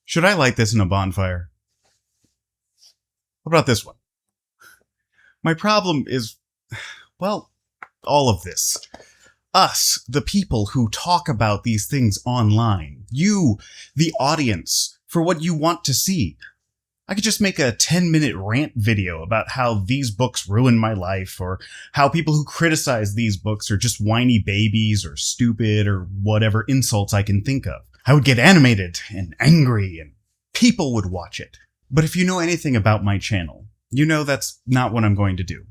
Should I light this in a bonfire? What about this one? My problem is, well, all of this. Us, the people who talk about these things online. You, the audience, for what you want to see. I could just make a 10-minute rant video about how these books ruined my life, or how people who criticize these books are just whiny babies, or stupid, or whatever insults I can think of. I would get animated and angry, and people would watch it. But if you know anything about my channel, you know that's not what I'm going to do.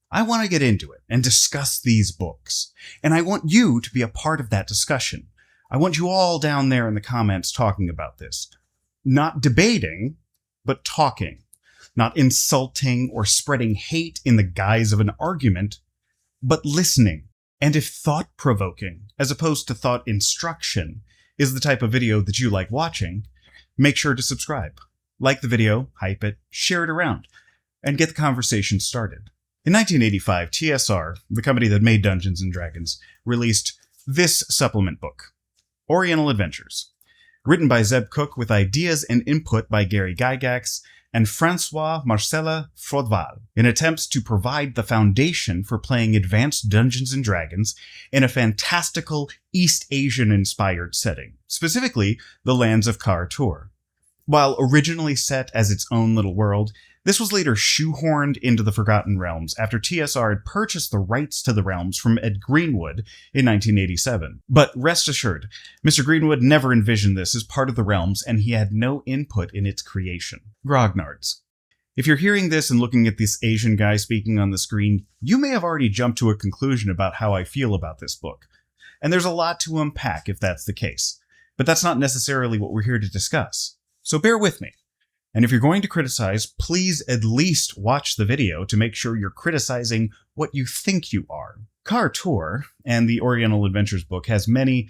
I want to get into it and discuss these books, and I want you to be a part of that discussion. I want you all down there in the comments talking about this. Not debating, but talking. Not insulting or spreading hate in the guise of an argument, but listening. And if thought-provoking, as opposed to thought instruction, is the type of video that you like watching, make sure to subscribe. Like the video, hype it, share it around, and get the conversation started. In 1985, TSR, the company that made Dungeons & Dragons, released this supplement book, Oriental Adventures, written by Zeb Cook with ideas and input by Gary Gygax and François Marcella Frodval, in attempts to provide the foundation for playing advanced Dungeons & Dragons in a fantastical East Asian-inspired setting, specifically the lands of Kar-Tur. While originally set as its own little world, this was later shoehorned into the Forgotten Realms after TSR had purchased the rights to the realms from Ed Greenwood in 1987. But rest assured, Mr. Greenwood never envisioned this as part of the realms, and he had no input in its creation. Grognards. If you're hearing this and looking at this Asian guy speaking on the screen, you may have already jumped to a conclusion about how I feel about this book. And there's a lot to unpack if that's the case. But that's not necessarily what we're here to discuss. So bear with me. And if you're going to criticize, please at least watch the video to make sure you're criticizing what you think you are. Kar-Tur and the Oriental Adventures book has many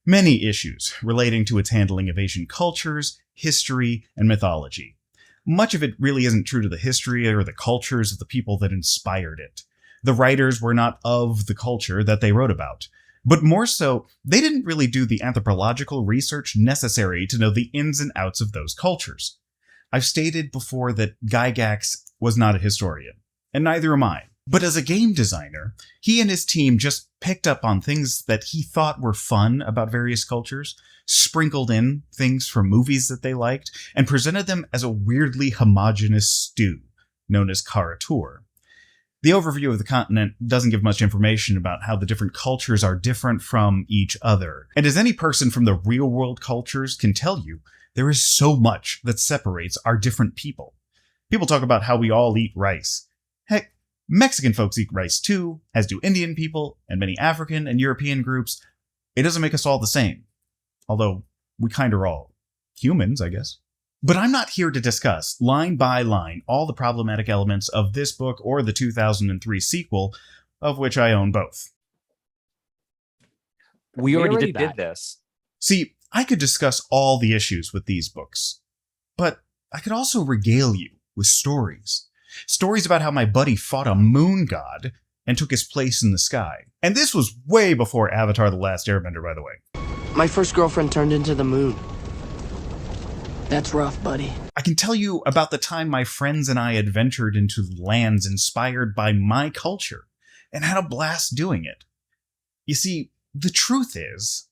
issues relating to its handling of Asian cultures, history, and mythology. Much of it really isn't true to the history or the cultures of the people that inspired it. The writers were not of the culture that they wrote about. But more so, they didn't really do the anthropological research necessary to know the ins and outs of those cultures. I've stated before that Gygax was not a historian, and neither am I. But as a game designer, he and his team just picked up on things that he thought were fun about various cultures, sprinkled in things from movies that they liked, and presented them as a weirdly homogeneous stew known as Kar-Tur. The overview of the continent doesn't give much information about how the different cultures are different from each other. And as any person from the real-world cultures can tell you, there is so much that separates our different people. People talk about how we all eat rice. Heck, Mexican folks eat rice too, as do Indian people and many African and European groups. It doesn't make us all the same. Although, we kind of are all humans, I guess. But I'm not here to discuss, line by line, all the problematic elements of this book or the 2003 sequel, of which I own both. We already did this. See, I could discuss all the issues with these books, but I could also regale you with stories. Stories about how my buddy fought a moon god and took his place in the sky. And this was way before Avatar: The Last Airbender, by the way. My first girlfriend turned into the moon. That's rough, buddy. I can tell you about the time my friends and I adventured into lands inspired by my culture and had a blast doing it. You see, the truth is,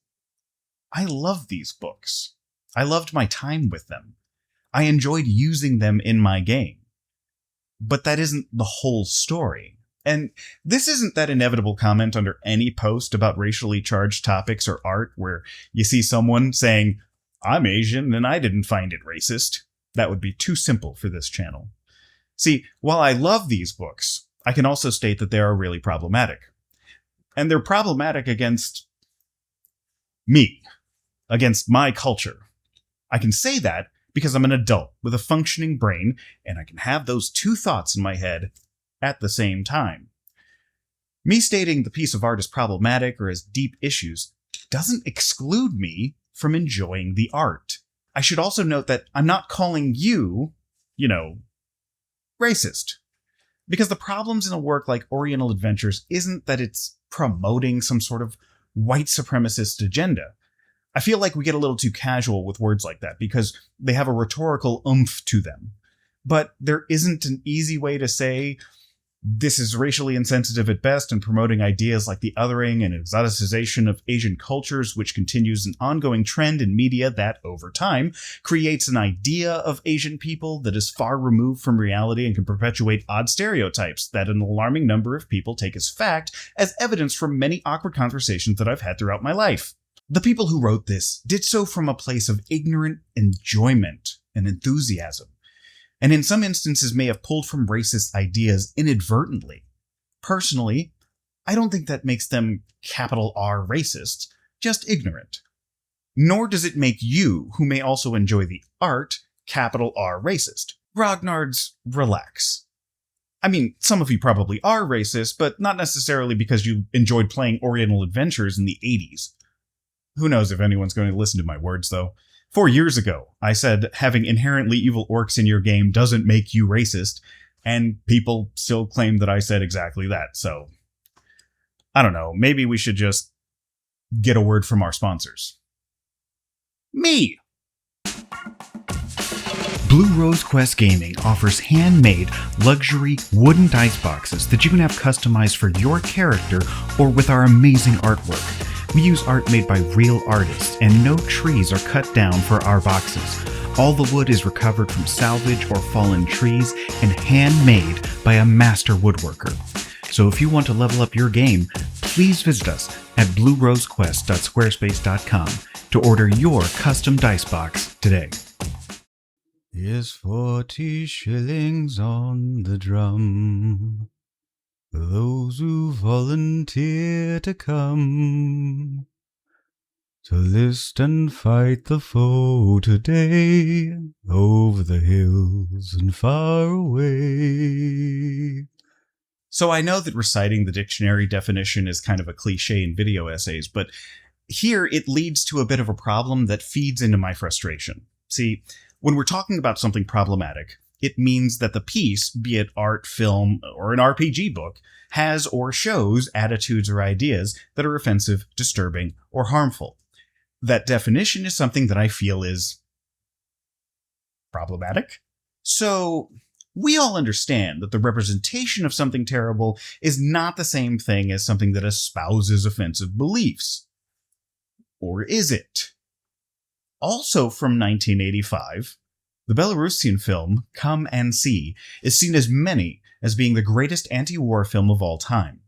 I love these books. I loved my time with them. I enjoyed using them in my game. But that isn't the whole story. And this isn't that inevitable comment under any post about racially charged topics or art where you see someone saying, "I'm Asian and I didn't find it racist." That would be too simple for this channel. See, while I love these books, I can also state that they are really problematic. And they're problematic against me. Against my culture. I can say that because I'm an adult with a functioning brain, and I can have those two thoughts in my head at the same time. Me stating the piece of art is problematic or has deep issues doesn't exclude me from enjoying the art. I should also note that I'm not calling you, racist. Because the problems in a work like Oriental Adventures isn't that it's promoting some sort of white supremacist agenda. I feel like we get a little too casual with words like that because they have a rhetorical oomph to them. But there isn't an easy way to say this is racially insensitive at best and promoting ideas like the othering and exoticization of Asian cultures, which continues an ongoing trend in media that, over time, creates an idea of Asian people that is far removed from reality and can perpetuate odd stereotypes that an alarming number of people take as fact, as evidence from many awkward conversations that I've had throughout my life. The people who wrote this did so from a place of ignorant enjoyment and enthusiasm, and in some instances may have pulled from racist ideas inadvertently. Personally, I don't think that makes them capital R racist, just ignorant. Nor does it make you, who may also enjoy the art, capital R racist. Grognards, relax. I mean, some of you probably are racist, but not necessarily because you enjoyed playing Oriental Adventures in the 80s. Who knows if anyone's going to listen to my words, though. 4 years ago, I said having inherently evil orcs in your game doesn't make you racist, and people still claim that I said exactly that, so I don't know, maybe we should just get a word from our sponsors. Me! Blue Rose Quest Gaming offers handmade, luxury wooden dice boxes that you can have customized for your character or with our amazing artwork. We use art made by real artists, and no trees are cut down for our boxes. All the wood is recovered from salvage or fallen trees and handmade by a master woodworker. So if you want to level up your game, please visit us at bluerosequest.squarespace.com to order your custom dice box today. Here's 40 shillings on the drum. Those who volunteer to come to list and fight the foe today, over the hills and far away. So I know that reciting the dictionary definition is kind of a cliche in video essays, but here it leads to a bit of a problem that feeds into my frustration. See, when we're talking about something problematic, it means that the piece, be it art, film, or an RPG book, has or shows attitudes or ideas that are offensive, disturbing, or harmful. That definition is something that I feel is problematic. So, we all understand that the representation of something terrible is not the same thing as something that espouses offensive beliefs. Or is it? Also from 1985, the Belarusian film, Come and See, is seen as many as being the greatest anti-war film of all time.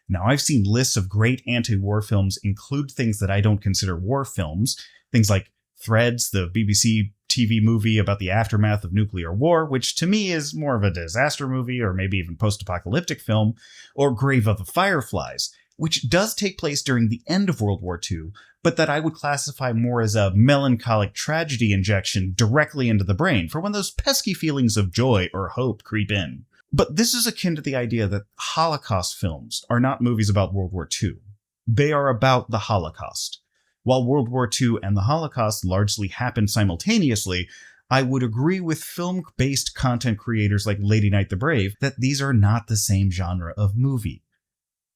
Now, I've seen lists of great anti-war films include things that I don't consider war films, things like Threads, the BBC TV movie about the aftermath of nuclear war, which to me is more of a disaster movie or maybe even post-apocalyptic film, or Grave of the Fireflies, which does take place during the end of World War II, but that I would classify more as a melancholic tragedy injection directly into the brain for when those pesky feelings of joy or hope creep in. But this is akin to the idea that Holocaust films are not movies about World War II. They are about the Holocaust. While World War II and the Holocaust largely happened simultaneously, I would agree with film-based content creators like Lady Night the Brave that these are not the same genre of movie.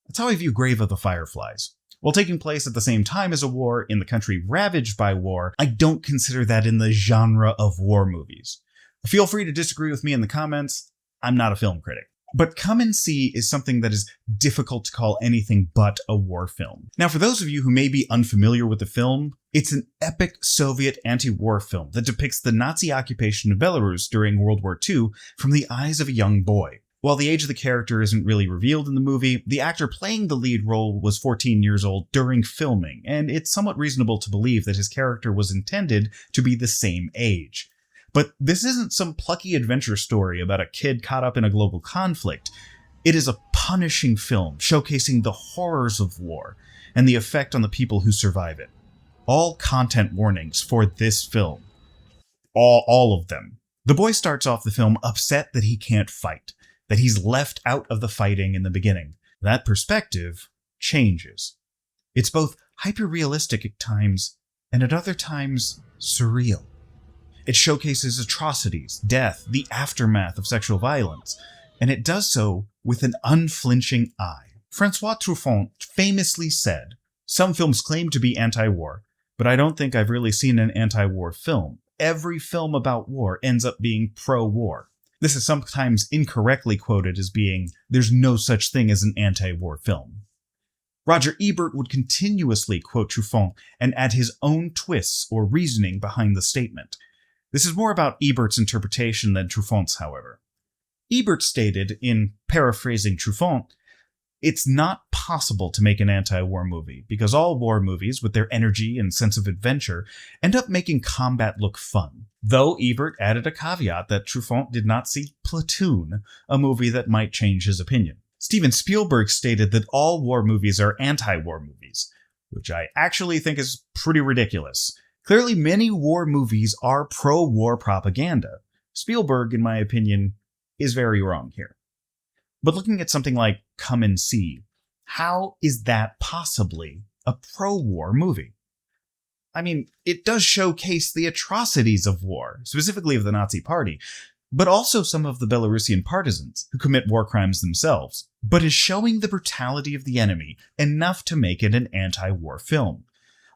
That's how I view Grave of the Fireflies. While taking place at the same time as a war in the country ravaged by war, I don't consider that in the genre of war movies. Feel free to disagree with me in the comments. I'm not a film critic. But Come and See is something that is difficult to call anything but a war film. Now, for those of you who may be unfamiliar with the film, it's an epic Soviet anti-war film that depicts the Nazi occupation of Belarus during World War II from the eyes of a young boy. While the age of the character isn't really revealed in the movie, the actor playing the lead role was 14 years old during filming, and it's somewhat reasonable to believe that his character was intended to be the same age. But this isn't some plucky adventure story about a kid caught up in a global conflict. It is a punishing film showcasing the horrors of war and the effect on the people who survive it. All content warnings for this film. All of them. The boy starts off the film upset that he can't fight, that he's left out of the fighting in the beginning. That perspective changes. It's both hyper-realistic at times and at other times surreal. It showcases atrocities, death, the aftermath of sexual violence, and it does so with an unflinching eye. François Truffaut famously said, "Some films claim to be anti-war, but I don't think I've really seen an anti-war film. Every film about war ends up being pro-war. This is sometimes incorrectly quoted as being, "There's no such thing as an anti-war film." Roger Ebert would continuously quote Truffaut and add his own twists or reasoning behind the statement. This is more about Ebert's interpretation than Truffaut's, however. Ebert stated, in paraphrasing Truffaut, "It's not possible to make an anti-war movie because all war movies, with their energy and sense of adventure, end up making combat look fun." Though Ebert added a caveat that Truffaut did not see Platoon, a movie that might change his opinion. Steven Spielberg stated that all war movies are anti-war movies, which I actually think is pretty ridiculous. Clearly, many war movies are pro-war propaganda. Spielberg, in my opinion, is very wrong here. But looking at something like Come and See, how is that possibly a pro-war movie? I mean, it does showcase the atrocities of war, specifically of the Nazi Party, but also some of the Belarusian partisans who commit war crimes themselves, but is showing the brutality of the enemy enough to make it an anti-war film?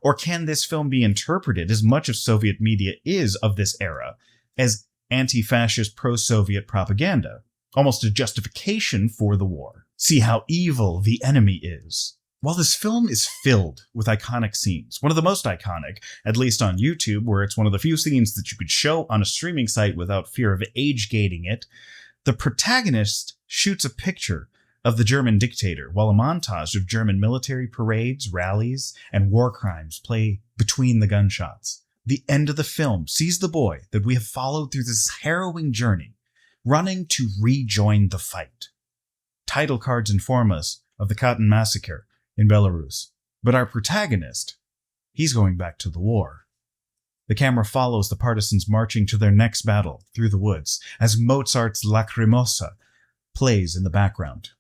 Or can this film be interpreted, as much of Soviet media is of this era, as anti-fascist pro-Soviet propaganda, almost a justification for the war? See how evil the enemy is. While this film is filled with iconic scenes, one of the most iconic, at least on YouTube, where it's one of the few scenes that you could show on a streaming site without fear of age-gating it, the protagonist shoots a picture of the German dictator while a montage of German military parades, rallies, and war crimes play between the gunshots. The end of the film sees the boy that we have followed through this harrowing journey running to rejoin the fight. Title cards inform us of the Katyn massacre in Belarus, but our protagonist, he's going back to the war. The camera follows the partisans marching to their next battle through the woods as Mozart's Lacrimosa plays in the background.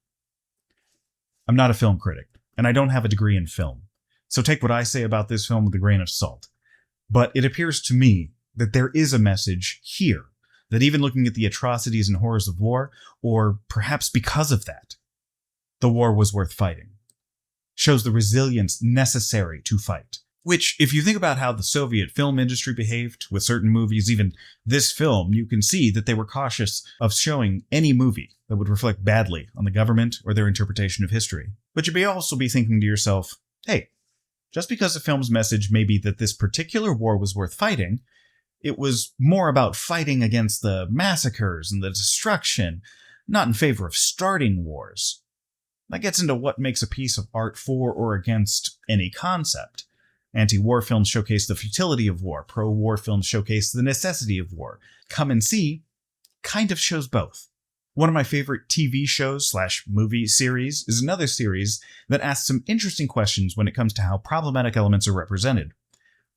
I'm not a film critic, and I don't have a degree in film, so take what I say about this film with a grain of salt. But it appears to me that there is a message here, that even looking at the atrocities and horrors of war, or perhaps because of that, the war was worth fighting. Shows the resilience necessary to fight. Which, if you think about how the Soviet film industry behaved with certain movies, even this film, you can see that they were cautious of showing any movie that would reflect badly on the government or their interpretation of history. But you may also be thinking to yourself, hey, just because a film's message may be that this particular war was worth fighting, it was more about fighting against the massacres and the destruction, not in favor of starting wars. That gets into what makes a piece of art for or against any concept. Anti-war films showcase the futility of war. Pro-war films showcase the necessity of war. Come and See kind of shows both. One of my favorite TV shows / movie series is another series that asks some interesting questions when it comes to how problematic elements are represented.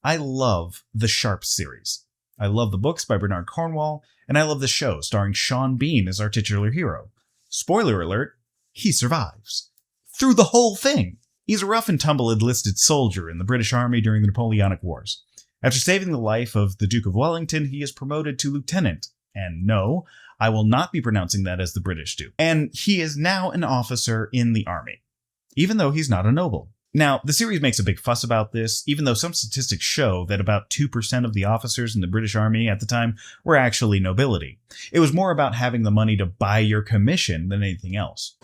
I love the Sharpe series. I love the books by Bernard Cornwell, and I love the show starring Sean Bean as our titular hero. Spoiler alert, he survives. Through the whole thing. He's a rough-and-tumble enlisted soldier in the British Army during the Napoleonic Wars. After saving the life of the Duke of Wellington, he is promoted to lieutenant. And no, I will not be pronouncing that as the British do. And he is now an officer in the army, even though he's not a noble. Now, the series makes a big fuss about this, even though some statistics show that about 2% of the officers in the British Army at the time were actually nobility. It was more about having the money to buy your commission than anything else.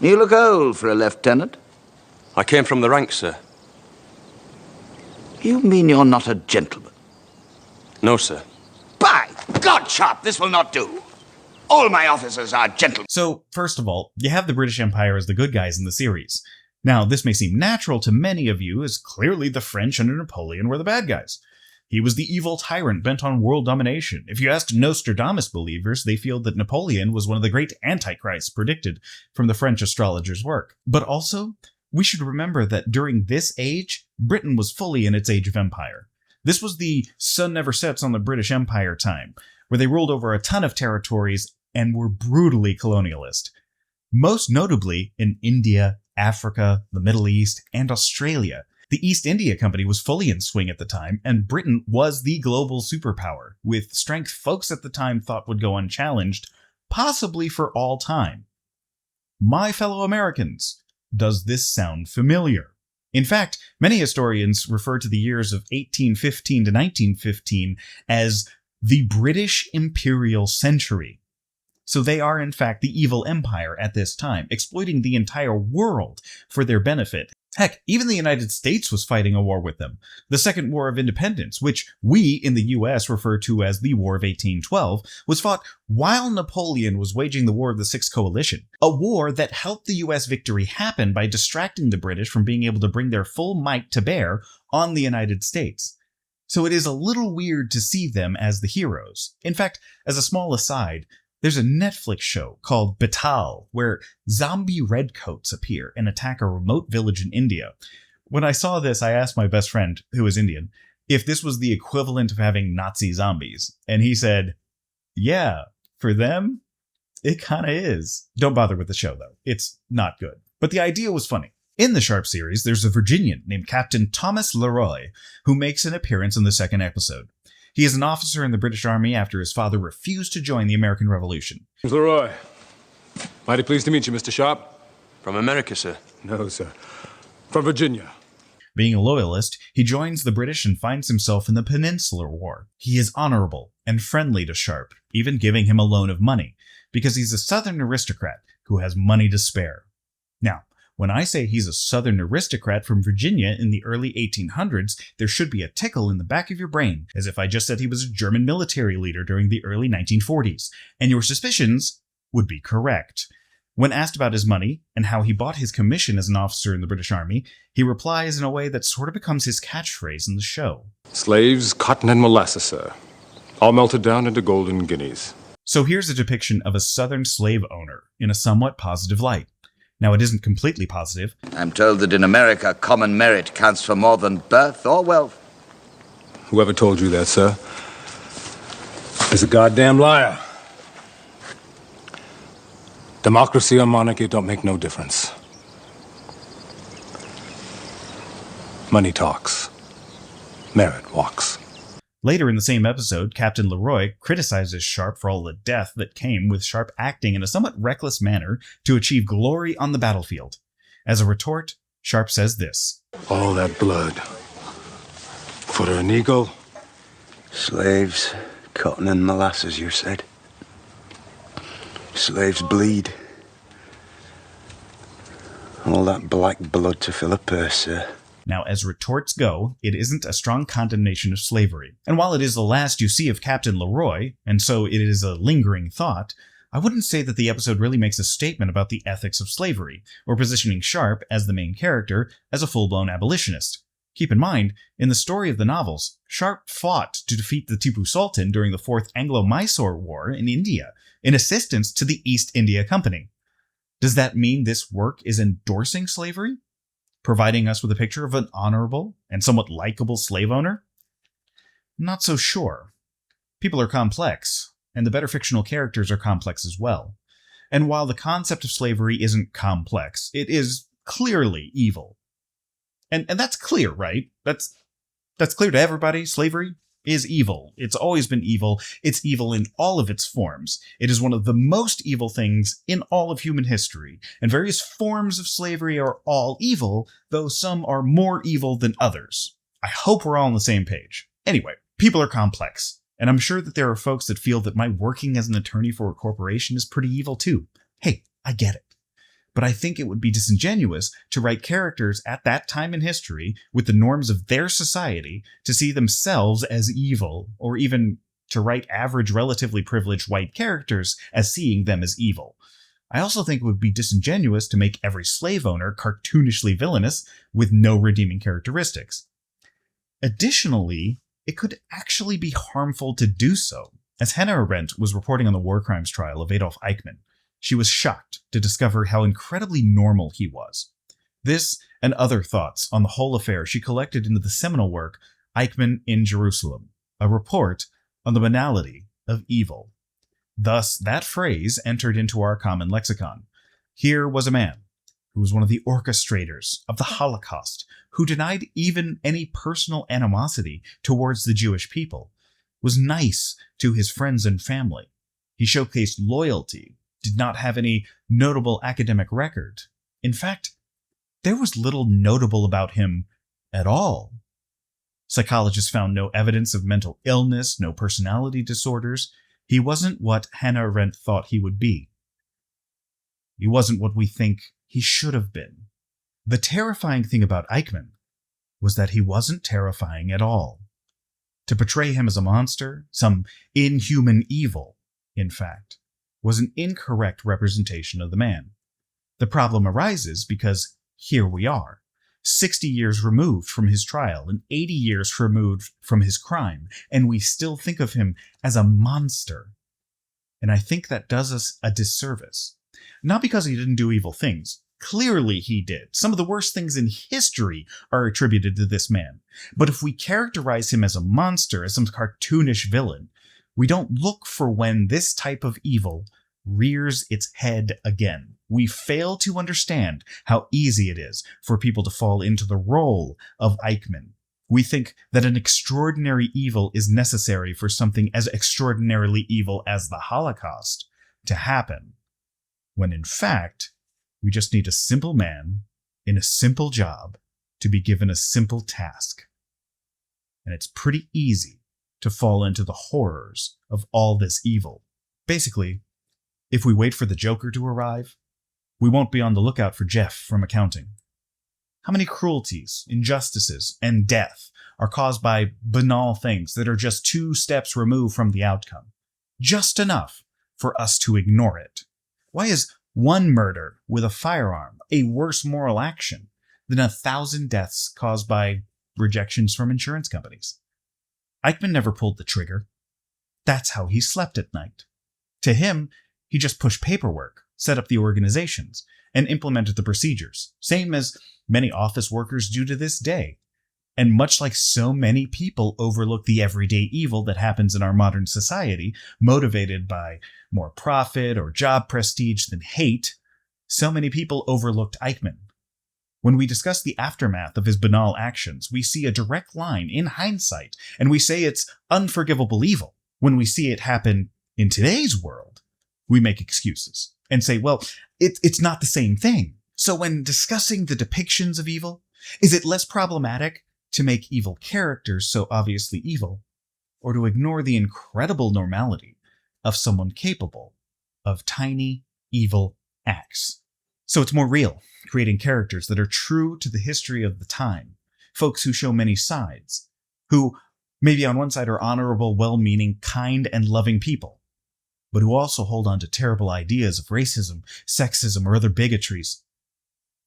You look old for a lieutenant. I came from the ranks, sir. You mean you're not a gentleman? No, sir. By God, Sharpe, this will not do. All my officers are gentlemen. So, first of all, you have the British Empire as the good guys in the series. Now, this may seem natural to many of you, as clearly the French under Napoleon were the bad guys. He was the evil tyrant bent on world domination. If you ask Nostradamus believers, they feel that Napoleon was one of the great antichrists predicted from the French astrologer's work. But also, we should remember that during this age, Britain was fully in its age of empire. This was the sun never sets on the British Empire time, where they ruled over a ton of territories and were brutally colonialist. Most notably in India, Africa, the Middle East, and Australia. The East India Company was fully in swing at the time, and Britain was the global superpower, with strength folks at the time thought would go unchallenged, possibly for all time. My fellow Americans, does this sound familiar? In fact, many historians refer to the years of 1815 to 1915 as the British Imperial Century. So they are, in fact, the evil empire at this time, exploiting the entire world for their benefit. Heck, even the United States was fighting a war with them, the Second War of Independence, which we in the US refer to as the War of 1812, was fought while Napoleon was waging the War of the Sixth Coalition, a war that helped the US victory happen by distracting the British from being able to bring their full might to bear on the United States. So it is a little weird to see them as the heroes. In fact, as a small aside, there's a Netflix show called Batal, where zombie redcoats appear and attack a remote village in India. When I saw this, I asked my best friend, who is Indian, if this was the equivalent of having Nazi zombies. And he said, yeah, for them, it kind of is. Don't bother with the show, though. It's not good. But the idea was funny. In the Sharpe series, there's a Virginian named Captain Thomas Leroy, who makes an appearance in the second episode. He is an officer in the British Army after his father refused to join the American Revolution. Leroy. Mighty pleased to meet you, Mr. Sharpe. From America, sir? No, sir. From Virginia. Being a loyalist, he joins the British and finds himself in the Peninsular War. He is honorable and friendly to Sharpe, even giving him a loan of money, because he's a Southern aristocrat who has money to spare. Now, when I say he's a Southern aristocrat from Virginia in the early 1800s, there should be a tickle in the back of your brain, as if I just said he was a German military leader during the early 1940s, and your suspicions would be correct. When asked about his money and how he bought his commission as an officer in the British Army, he replies in a way that sort of becomes his catchphrase in the show. Slaves, cotton, and molasses, sir. All melted down into golden guineas. So here's a depiction of a Southern slave owner in a somewhat positive light. Now, it isn't completely positive. I'm told that in America, common merit counts for more than birth or wealth. Whoever told you that, sir, is a goddamn liar. Democracy or monarchy don't make no difference. Money talks. Merit walks. Later in the same episode, Captain Leroy criticizes Sharpe for all the death that came with Sharpe acting in a somewhat reckless manner to achieve glory on the battlefield. As a retort, Sharpe says this. All that blood. For an eagle? Slaves, cotton and molasses, you said. Slaves bleed. All that black blood to fill a purse, sir. Now, as retorts go, it isn't a strong condemnation of slavery. And while it is the last you see of Captain Leroy, and so it is a lingering thought, I wouldn't say that the episode really makes a statement about the ethics of slavery, or positioning Sharpe, as the main character, as a full-blown abolitionist. Keep in mind, in the story of the novels, Sharpe fought to defeat the Tipu Sultan during the Fourth Anglo-Mysore War in India, in assistance to the East India Company. Does that mean this work is endorsing slavery? Providing us with a picture of an honorable and somewhat likable slave owner? Not so sure. People are complex, and the better fictional characters are complex as well. And while the concept of slavery isn't complex, it is clearly evil. And that's clear, right? That's clear to everybody. Slavery is evil. It's always been evil. It's evil in all of its forms. It is one of the most evil things in all of human history, and various forms of slavery are all evil, though some are more evil than others. I hope we're all on the same page. Anyway, people are complex, and I'm sure that there are folks that feel that my working as an attorney for a corporation is pretty evil too. Hey, I get it. But I think it would be disingenuous to write characters at that time in history with the norms of their society to see themselves as evil, or even to write average, relatively privileged white characters as seeing them as evil. I also think it would be disingenuous to make every slave owner cartoonishly villainous with no redeeming characteristics. Additionally, it could actually be harmful to do so. As Hannah Arendt was reporting on the war crimes trial of Adolf Eichmann, she was shocked to discover how incredibly normal he was. This and other thoughts on the whole affair she collected into the seminal work Eichmann in Jerusalem, a report on the banality of evil. Thus, that phrase entered into our common lexicon. Here was a man who was one of the orchestrators of the Holocaust, who denied even any personal animosity towards the Jewish people, was nice to his friends and family. He showcased loyalty, did not have any notable academic record. In fact, there was little notable about him at all. Psychologists found no evidence of mental illness, no personality disorders. He wasn't what Hannah Arendt thought he would be. He wasn't what we think he should have been. The terrifying thing about Eichmann was that he wasn't terrifying at all. To portray him as a monster, some inhuman evil, in fact, was an incorrect representation of the man. The problem arises because here we are, 60 years removed from his trial and 80 years removed from his crime, and we still think of him as a monster. And I think that does us a disservice. Not because he didn't do evil things. Clearly he did. Some of the worst things in history are attributed to this man. But if we characterize him as a monster, as some cartoonish villain, we don't look for when this type of evil rears its head again. We fail to understand how easy it is for people to fall into the role of Eichmann. We think that an extraordinary evil is necessary for something as extraordinarily evil as the Holocaust to happen, when in fact, we just need a simple man in a simple job to be given a simple task. And it's pretty easy to fall into the horrors of all this evil. Basically, if we wait for the Joker to arrive, we won't be on the lookout for Jeff from accounting. How many cruelties, injustices, and death are caused by banal things that are just 2 steps removed from the outcome? Just enough for us to ignore it. Why is one murder with a firearm a worse moral action than 1,000 deaths caused by rejections from insurance companies? Eichmann never pulled the trigger. That's how he slept at night. To him, he just pushed paperwork, set up the organizations, and implemented the procedures, same as many office workers do to this day. And much like so many people overlook the everyday evil that happens in our modern society, motivated by more profit or job prestige than hate, so many people overlooked Eichmann. When we discuss the aftermath of his banal actions, we see a direct line in hindsight, and we say it's unforgivable evil. When we see it happen in today's world, we make excuses and say, well, it's not the same thing. So when discussing the depictions of evil, is it less problematic to make evil characters so obviously evil, or to ignore the incredible normality of someone capable of tiny, evil acts? So it's more real, creating characters that are true to the history of the time, folks who show many sides, who maybe on one side are honorable, well-meaning, kind, and loving people, but who also hold on to terrible ideas of racism, sexism, or other bigotries.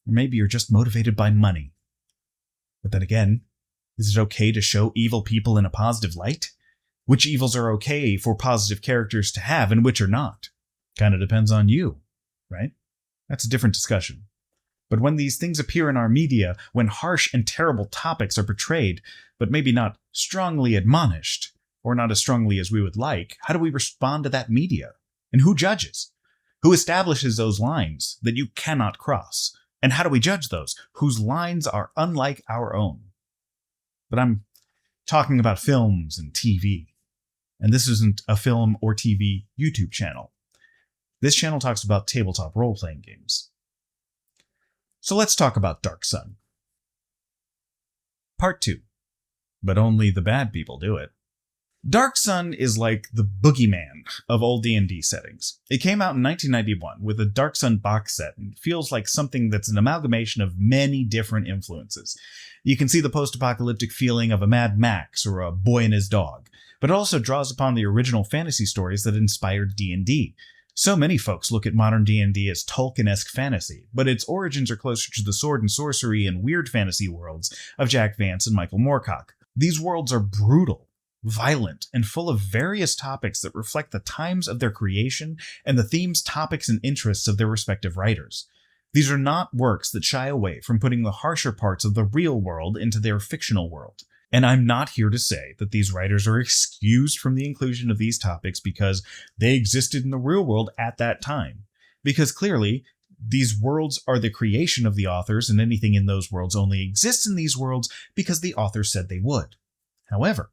Or maybe you're just motivated by money. But then again, is it okay to show evil people in a positive light? Which evils are okay for positive characters to have and which are not? Kind of depends on you, right? That's a different discussion. But when these things appear in our media, when harsh and terrible topics are portrayed, but maybe not strongly admonished, or not as strongly as we would like, how do we respond to that media? And who judges? Who establishes those lines that you cannot cross? And how do we judge those whose lines are unlike our own? But I'm talking about films and TV. And this isn't a film or TV YouTube channel. This channel talks about tabletop role-playing games. So let's talk about Dark Sun. Part 2. But only the bad people do it. Dark Sun is like the boogeyman of old D&D settings. It came out in 1991 with a Dark Sun box set and feels like something that's an amalgamation of many different influences. You can see the post-apocalyptic feeling of a Mad Max or a Boy and His Dog, but it also draws upon the original fantasy stories that inspired D&D. So many folks look at modern D&D as Tolkien-esque fantasy, but its origins are closer to the sword and sorcery and weird fantasy worlds of Jack Vance and Michael Moorcock. These worlds are brutal, violent, and full of various topics that reflect the times of their creation and the themes, topics, and interests of their respective writers. These are not works that shy away from putting the harsher parts of the real world into their fictional world. And I'm not here to say that these writers are excused from the inclusion of these topics because they existed in the real world at that time. Because clearly, these worlds are the creation of the authors, and anything in those worlds only exists in these worlds because the authors said they would. However,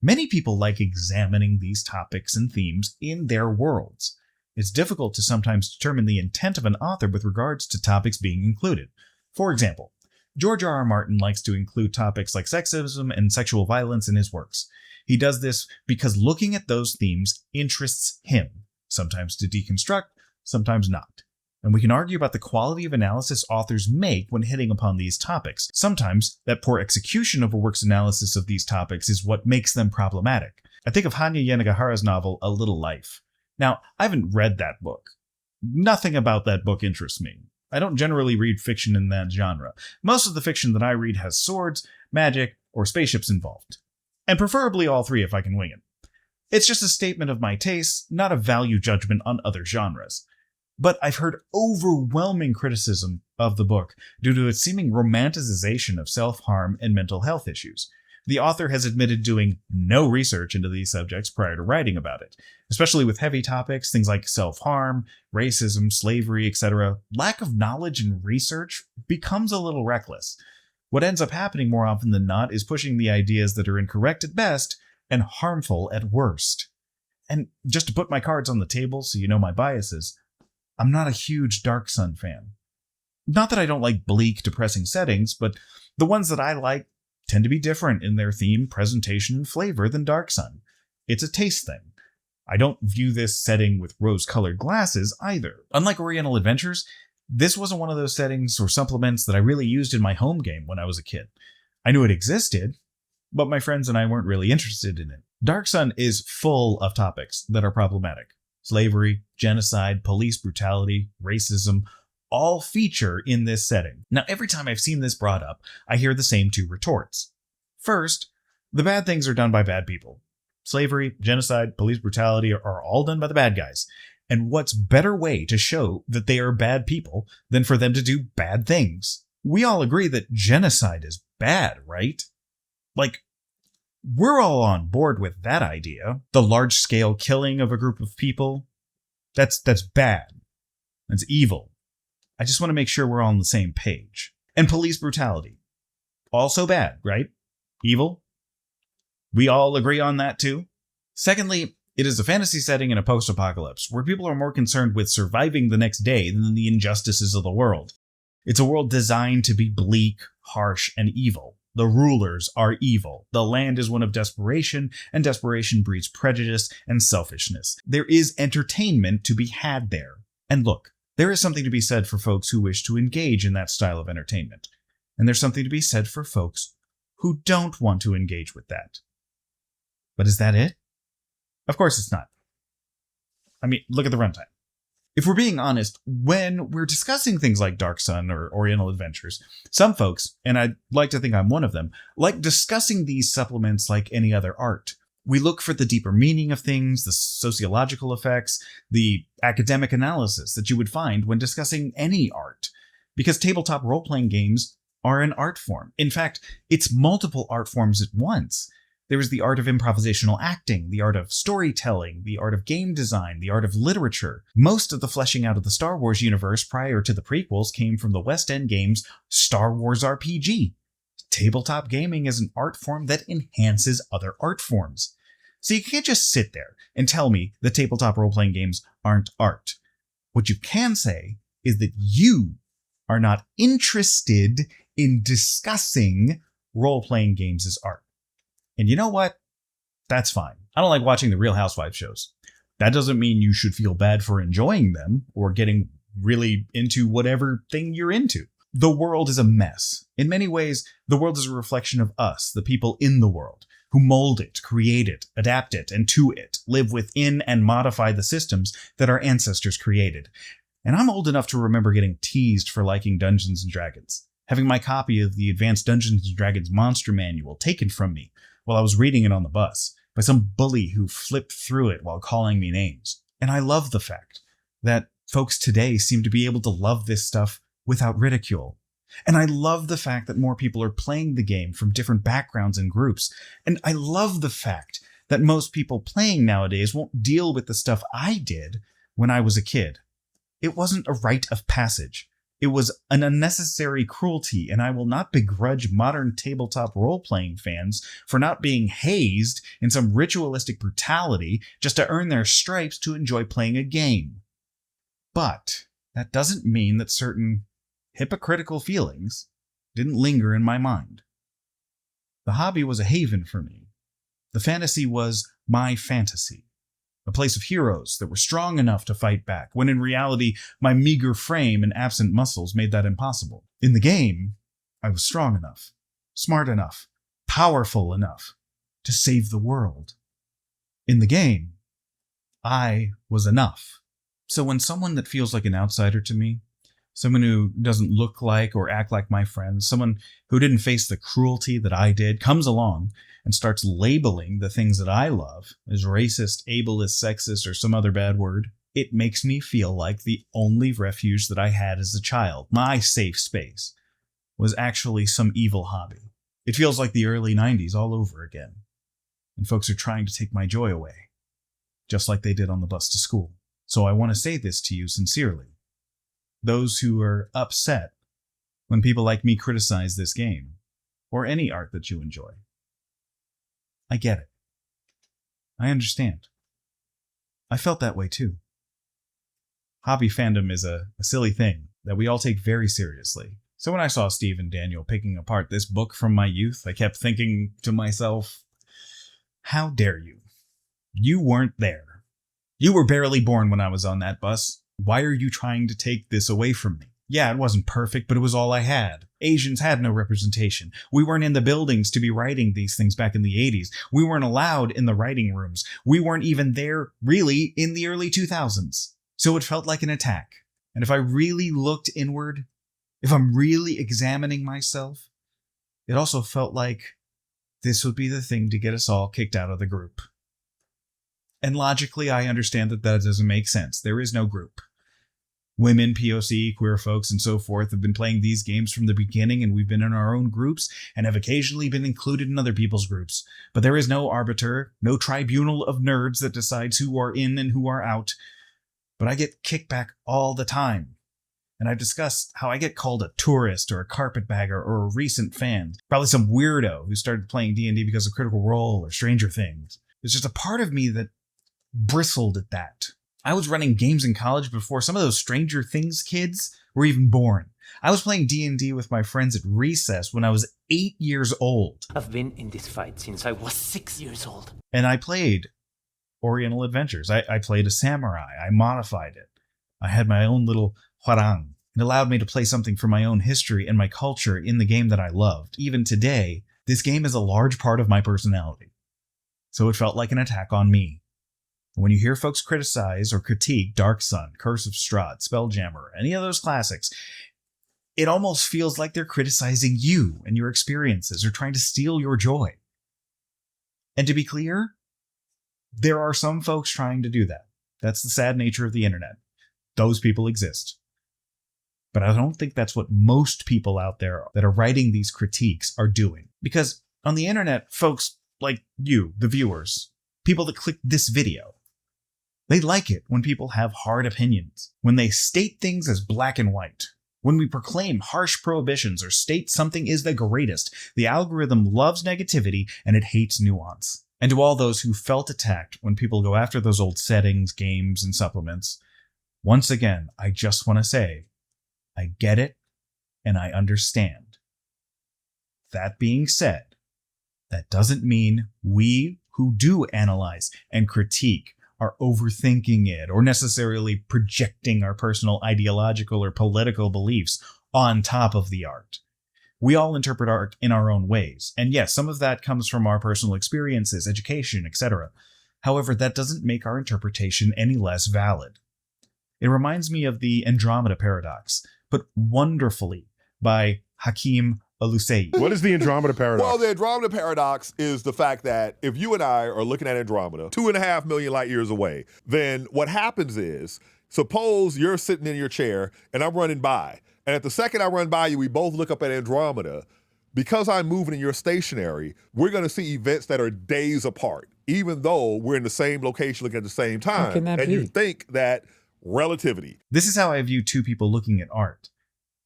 many people like examining these topics and themes in their worlds. It's difficult to sometimes determine the intent of an author with regards to topics being included. For example, George R. R. Martin likes to include topics like sexism and sexual violence in his works. He does this because looking at those themes interests him, sometimes to deconstruct, sometimes not. And we can argue about the quality of analysis authors make when hitting upon these topics. Sometimes that poor execution of a work's analysis of these topics is what makes them problematic. I think of Hanya Yanagihara's novel A Little Life. Now, I haven't read that book. Nothing about that book interests me. I don't generally read fiction in that genre. Most of the fiction that I read has swords, magic, or spaceships involved. And preferably all three if I can wing it. It's just a statement of my tastes, not a value judgment on other genres. But I've heard overwhelming criticism of the book due to its seeming romanticization of self-harm and mental health issues. The author has admitted doing no research into these subjects prior to writing about it, especially with heavy topics, things like self-harm, racism, slavery, etc. Lack of knowledge and research becomes a little reckless. What ends up happening more often than not is pushing the ideas that are incorrect at best and harmful at worst. And just to put my cards on the table so you know my biases, I'm not a huge Dark Sun fan. Not that I don't like bleak, depressing settings, but the ones that I like tend to be different in their theme, presentation, and flavor than Dark Sun. It's a taste thing. I don't view this setting with rose-colored glasses either. Unlike Oriental Adventures, this wasn't one of those settings or supplements that I really used in my home game when I was a kid. I knew it existed, but my friends and I weren't really interested in it. Dark Sun is full of topics that are problematic. Slavery, genocide, police brutality, racism, all feature in this setting. Now, every time I've seen this brought up, I hear the same two retorts. First, the bad things are done by bad people. Slavery, genocide, police brutality are all done by the bad guys. And what's better way to show that they are bad people than for them to do bad things? We all agree that genocide is bad, right? Like, we're all on board with that idea. The large-scale killing of a group of people, that's bad. That's evil. I just want to make sure we're all on the same page. And police brutality. Also bad, right? Evil? We all agree on that too? Secondly, it is a fantasy setting in a post-apocalypse, where people are more concerned with surviving the next day than the injustices of the world. It's a world designed to be bleak, harsh, and evil. The rulers are evil. The land is one of desperation, and desperation breeds prejudice and selfishness. There is entertainment to be had there. And look, there is something to be said for folks who wish to engage in that style of entertainment. And there's something to be said for folks who don't want to engage with that. But is that it? Of course it's not. I mean, look at the runtime. If we're being honest, when we're discussing things like Dark Sun or Oriental Adventures, some folks, and I'd like to think I'm one of them, like discussing these supplements like any other art. We look for the deeper meaning of things, the sociological effects, the academic analysis that you would find when discussing any art. Because tabletop role-playing games are an art form. In fact, it's multiple art forms at once. There is the art of improvisational acting, the art of storytelling, the art of game design, the art of literature. Most of the fleshing out of the Star Wars universe prior to the prequels came from the West End games Star Wars RPG. Tabletop gaming is an art form that enhances other art forms. So you can't just sit there and tell me that tabletop role-playing games aren't art. What you can say is that you are not interested in discussing role-playing games as art. And you know what? That's fine. I don't like watching the Real Housewives shows. That doesn't mean you should feel bad for enjoying them or getting really into whatever thing you're into. The world is a mess. In many ways, the world is a reflection of us, the people in the world, who mold it, create it, adapt it, and to it, live within and modify the systems that our ancestors created. And I'm old enough to remember getting teased for liking Dungeons & Dragons, having my copy of the Advanced Dungeons & Dragons Monster Manual taken from me while I was reading it on the bus by some bully who flipped through it while calling me names. And I love the fact that folks today seem to be able to love this stuff without ridicule. And I love the fact that more people are playing the game from different backgrounds and groups. And I love the fact that most people playing nowadays won't deal with the stuff I did when I was a kid. It wasn't a rite of passage. It was an unnecessary cruelty, and I will not begrudge modern tabletop role-playing fans for not being hazed in some ritualistic brutality just to earn their stripes to enjoy playing a game. But that doesn't mean that certain hypocritical feelings didn't linger in my mind. The hobby was a haven for me. The fantasy was my fantasy, a place of heroes that were strong enough to fight back, when in reality, my meager frame and absent muscles made that impossible. In the game, I was strong enough, smart enough, powerful enough to save the world. In the game, I was enough. So when someone that feels like an outsider to me, someone who doesn't look like or act like my friends, someone who didn't face the cruelty that I did, comes along and starts labeling the things that I love as racist, ableist, sexist, or some other bad word, it makes me feel like the only refuge that I had as a child, my safe space, was actually some evil hobby. It feels like the early 90s all over again, and folks are trying to take my joy away, just like they did on the bus to school. So I want to say this to you sincerely. Those who are upset when people like me criticize this game, or any art that you enjoy. I get it. I understand. I felt that way too. Hobby fandom is a silly thing that we all take very seriously. So when I saw Steve and Daniel picking apart this book from my youth, I kept thinking to myself, how dare you? You weren't there. You were barely born when I was on that bus. Why are you trying to take this away from me? Yeah, it wasn't perfect, but it was all I had. Asians had no representation. We weren't in the buildings to be writing these things back in the 80s. We weren't allowed in the writing rooms. We weren't even there, really, in the early 2000s. So it felt like an attack. And if I really looked inward, if I'm really examining myself, it also felt like this would be the thing to get us all kicked out of the group. And logically, I understand that doesn't make sense. There is no group. Women, POC, queer folks, and so forth have been playing these games from the beginning, and we've been in our own groups and have occasionally been included in other people's groups. But there is no arbiter, no tribunal of nerds that decides who are in and who are out. But I get kickback all the time. And I've discussed how I get called a tourist or a carpetbagger or a recent fan. Probably some weirdo who started playing D&D because of Critical Role or Stranger Things. There's just a part of me that bristled at that. I was running games in college before some of those Stranger Things kids were even born. I was playing D&D with my friends at recess when I was 8 years old. I've been in this fight since I was 6 years old. And I played Oriental Adventures. I played a samurai. I modified it. I had my own little hwarang. It allowed me to play something from my own history and my culture in the game that I loved. Even today, this game is a large part of my personality. So it felt like an attack on me. When you hear folks criticize or critique Dark Sun, Curse of Strahd, Spelljammer, any of those classics, it almost feels like they're criticizing you and your experiences or trying to steal your joy. And to be clear, there are some folks trying to do that. That's the sad nature of the internet. Those people exist. But I don't think that's what most people out there that are writing these critiques are doing. Because on the internet, folks like you, the viewers, people that click this video, they like it when people have hard opinions, when they state things as black and white. When we proclaim harsh prohibitions or state something is the greatest, the algorithm loves negativity and it hates nuance. And to all those who felt attacked when people go after those old settings, games, and supplements, once again, I just want to say, I get it and I understand. That being said, that doesn't mean we who do analyze and critique are overthinking it or necessarily projecting our personal ideological or political beliefs on top of the art. We all interpret art in our own ways. And yes, some of that comes from our personal experiences, education, etc. However, that doesn't make our interpretation any less valid. It reminds me of the Andromeda paradox, put wonderfully by Hakim Alusei. What is the Andromeda paradox? Well, the Andromeda paradox is the fact that if you and I are looking at Andromeda 2.5 million light years away, then what happens is, suppose you're sitting in your chair and I'm running by. And at the second I run by you, we both look up at Andromeda. Because I'm moving and you're stationary, we're going to see events that are days apart, even though we're in the same location looking at the same time. How can that be? You think that relativity. This is how I view two people looking at art.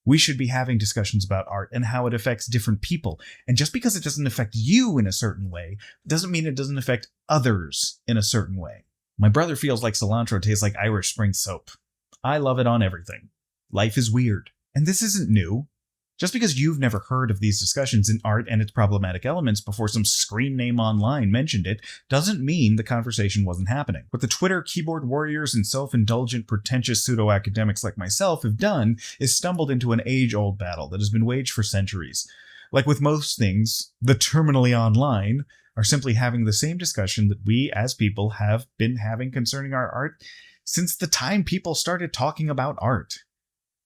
We should be having discussions about art and how it affects different people. And just because it doesn't affect you in a certain way, doesn't mean it doesn't affect others in a certain way. My brother feels like cilantro tastes like Irish Spring soap. I love it on everything. Life is weird. And this isn't new. Just because you've never heard of these discussions in art and its problematic elements before some screen name online mentioned it, doesn't mean the conversation wasn't happening. What the Twitter keyboard warriors and self-indulgent, pretentious pseudo-academics like myself have done is stumbled into an age-old battle that has been waged for centuries. Like with most things, the terminally online are simply having the same discussion that we as people have been having concerning our art since the time people started talking about art.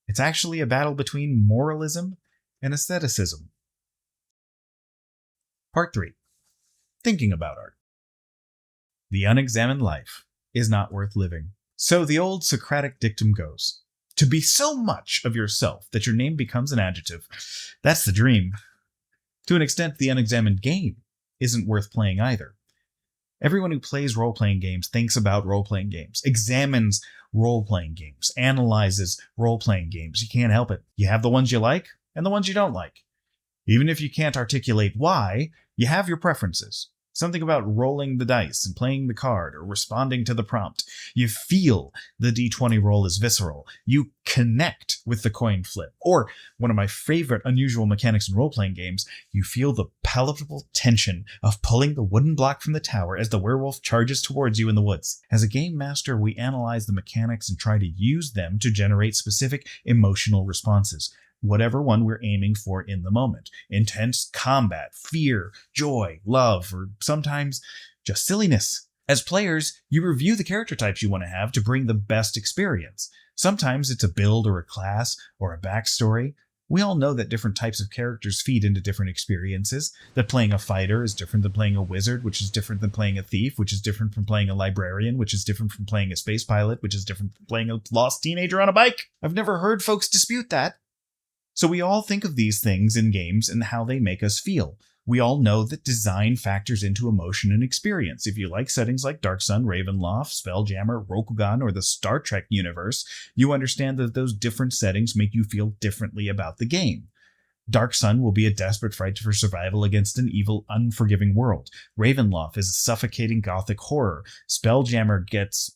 It's actually a battle between moralism and aestheticism. Part 3. Thinking about art. The unexamined life is not worth living. So the old Socratic dictum goes, to be so much of yourself that your name becomes an adjective. That's the dream. To an extent, the unexamined game isn't worth playing either. Everyone who plays role-playing games thinks about role-playing games, examines role-playing games, analyzes role-playing games. You can't help it. You have the ones you like and the ones you don't like. Even if you can't articulate why, you have your preferences. Something about rolling the dice and playing the card or responding to the prompt. You feel the D20 roll is visceral. You connect with the coin flip. Or, one of my favorite unusual mechanics in role-playing games, you feel the palpable tension of pulling the wooden block from the tower as the werewolf charges towards you in the woods. As a game master, we analyze the mechanics and try to use them to generate specific emotional responses. Whatever one we're aiming for in the moment. Intense combat, fear, joy, love, or sometimes just silliness. As players, you review the character types you want to have to bring the best experience. Sometimes it's a build or a class or a backstory. We all know that different types of characters feed into different experiences, that playing a fighter is different than playing a wizard, which is different than playing a thief, which is different from playing a librarian, which is different from playing a space pilot, which is different from playing a lost teenager on a bike. I've never heard folks dispute that. So we all think of these things in games and how they make us feel. We all know that design factors into emotion and experience. If you like settings like Dark Sun, Ravenloft, Spelljammer, Rokugan, or the Star Trek universe, you understand that those different settings make you feel differently about the game. Dark Sun will be a desperate fight for survival against an evil, unforgiving world. Ravenloft is a suffocating gothic horror. Spelljammer gets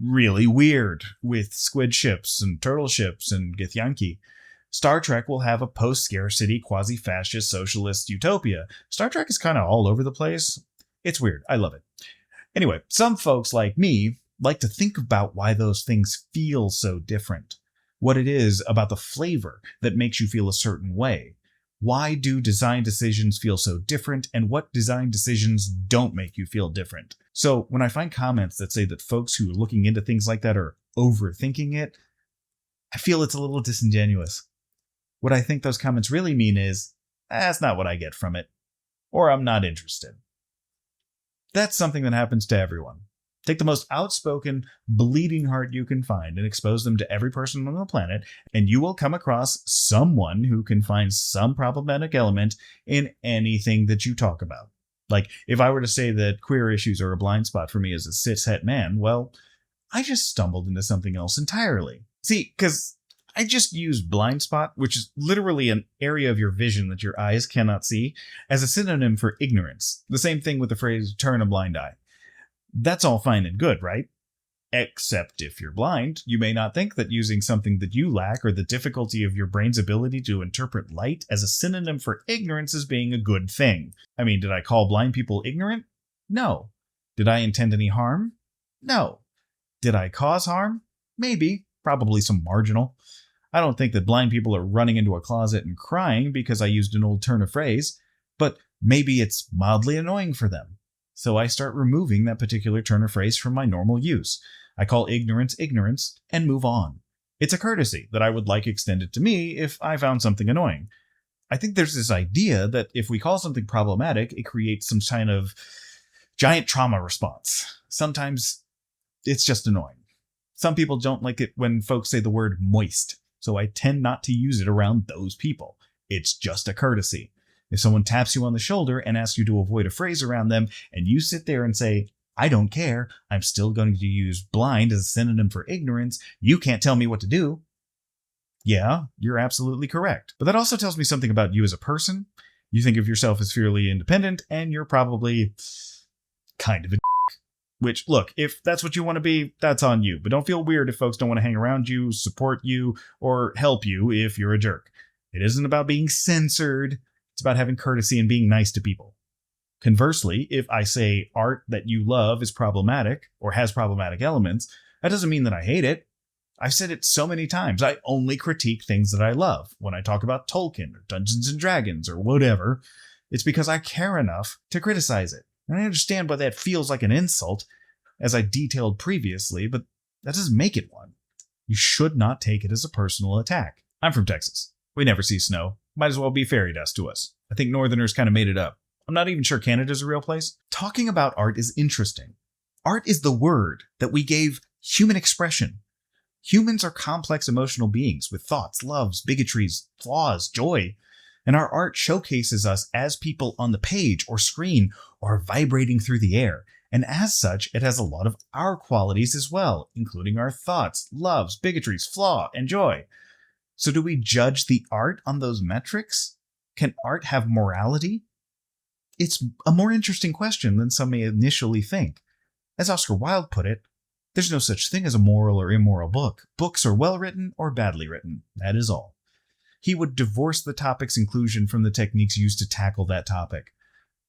really weird with squid ships and turtle ships and Githyanki. Star Trek will have a post-scarcity, quasi-fascist, socialist utopia. Star Trek is kind of all over the place. It's weird. I love it. Anyway, some folks like me like to think about why those things feel so different. What it is about the flavor that makes you feel a certain way. Why do design decisions feel so different, and what design decisions don't make you feel different? So when I find comments that say that folks who are looking into things like that are overthinking it, I feel it's a little disingenuous. What I think those comments really mean is, that's not what I get from it, or I'm not interested. That's something that happens to everyone. Take the most outspoken, bleeding heart you can find and expose them to every person on the planet, and you will come across someone who can find some problematic element in anything that you talk about. Like, if I were to say that queer issues are a blind spot for me as a cis-het man, well, I just stumbled into something else entirely. See, because I just used blind spot, which is literally an area of your vision that your eyes cannot see, as a synonym for ignorance. The same thing with the phrase turn a blind eye. That's all fine and good, right? Except if you're blind, you may not think that using something that you lack or the difficulty of your brain's ability to interpret light as a synonym for ignorance is being a good thing. I mean, did I call blind people ignorant? No. Did I intend any harm? No. Did I cause harm? Maybe. Probably some marginal. I don't think that blind people are running into a closet and crying because I used an old turn of phrase, but maybe it's mildly annoying for them. So I start removing that particular turn of phrase from my normal use. I call ignorance ignorance and move on. It's a courtesy that I would like extended to me if I found something annoying. I think there's this idea that if we call something problematic, it creates some kind of giant trauma response. Sometimes it's just annoying. Some people don't like it when folks say the word moist, so I tend not to use it around those people. It's just a courtesy. If someone taps you on the shoulder and asks you to avoid a phrase around them, and you sit there and say, I don't care, I'm still going to use blind as a synonym for ignorance, you can't tell me what to do. Yeah, you're absolutely correct. But that also tells me something about you as a person. You think of yourself as fairly independent, and you're probably kind of a Which, look, if that's what you want to be, that's on you. But don't feel weird if folks don't want to hang around you, support you, or help you if you're a jerk. It isn't about being censored. It's about having courtesy and being nice to people. Conversely, if I say art that you love is problematic or has problematic elements, that doesn't mean that I hate it. I've said it so many times. I only critique things that I love. When I talk about Tolkien or Dungeons and Dragons or whatever, it's because I care enough to criticize it. And I understand why that feels like an insult, as I detailed previously, but that doesn't make it one. You should not take it as a personal attack. I'm from Texas. We never see snow. Might as well be fairy dust to us. I think Northerners kind of made it up. I'm not even sure Canada's a real place. Talking about art is interesting. Art is the word that we gave human expression. Humans are complex emotional beings with thoughts, loves, bigotries, flaws, joy. And our art showcases us as people on the page or screen or vibrating through the air. And as such, it has a lot of our qualities as well, including our thoughts, loves, bigotries, flaw, and joy. So do we judge the art on those metrics? Can art have morality? It's a more interesting question than some may initially think. As Oscar Wilde put it, there's no such thing as a moral or immoral book. Books are well written or badly written. That is all. He would divorce the topic's inclusion from the techniques used to tackle that topic.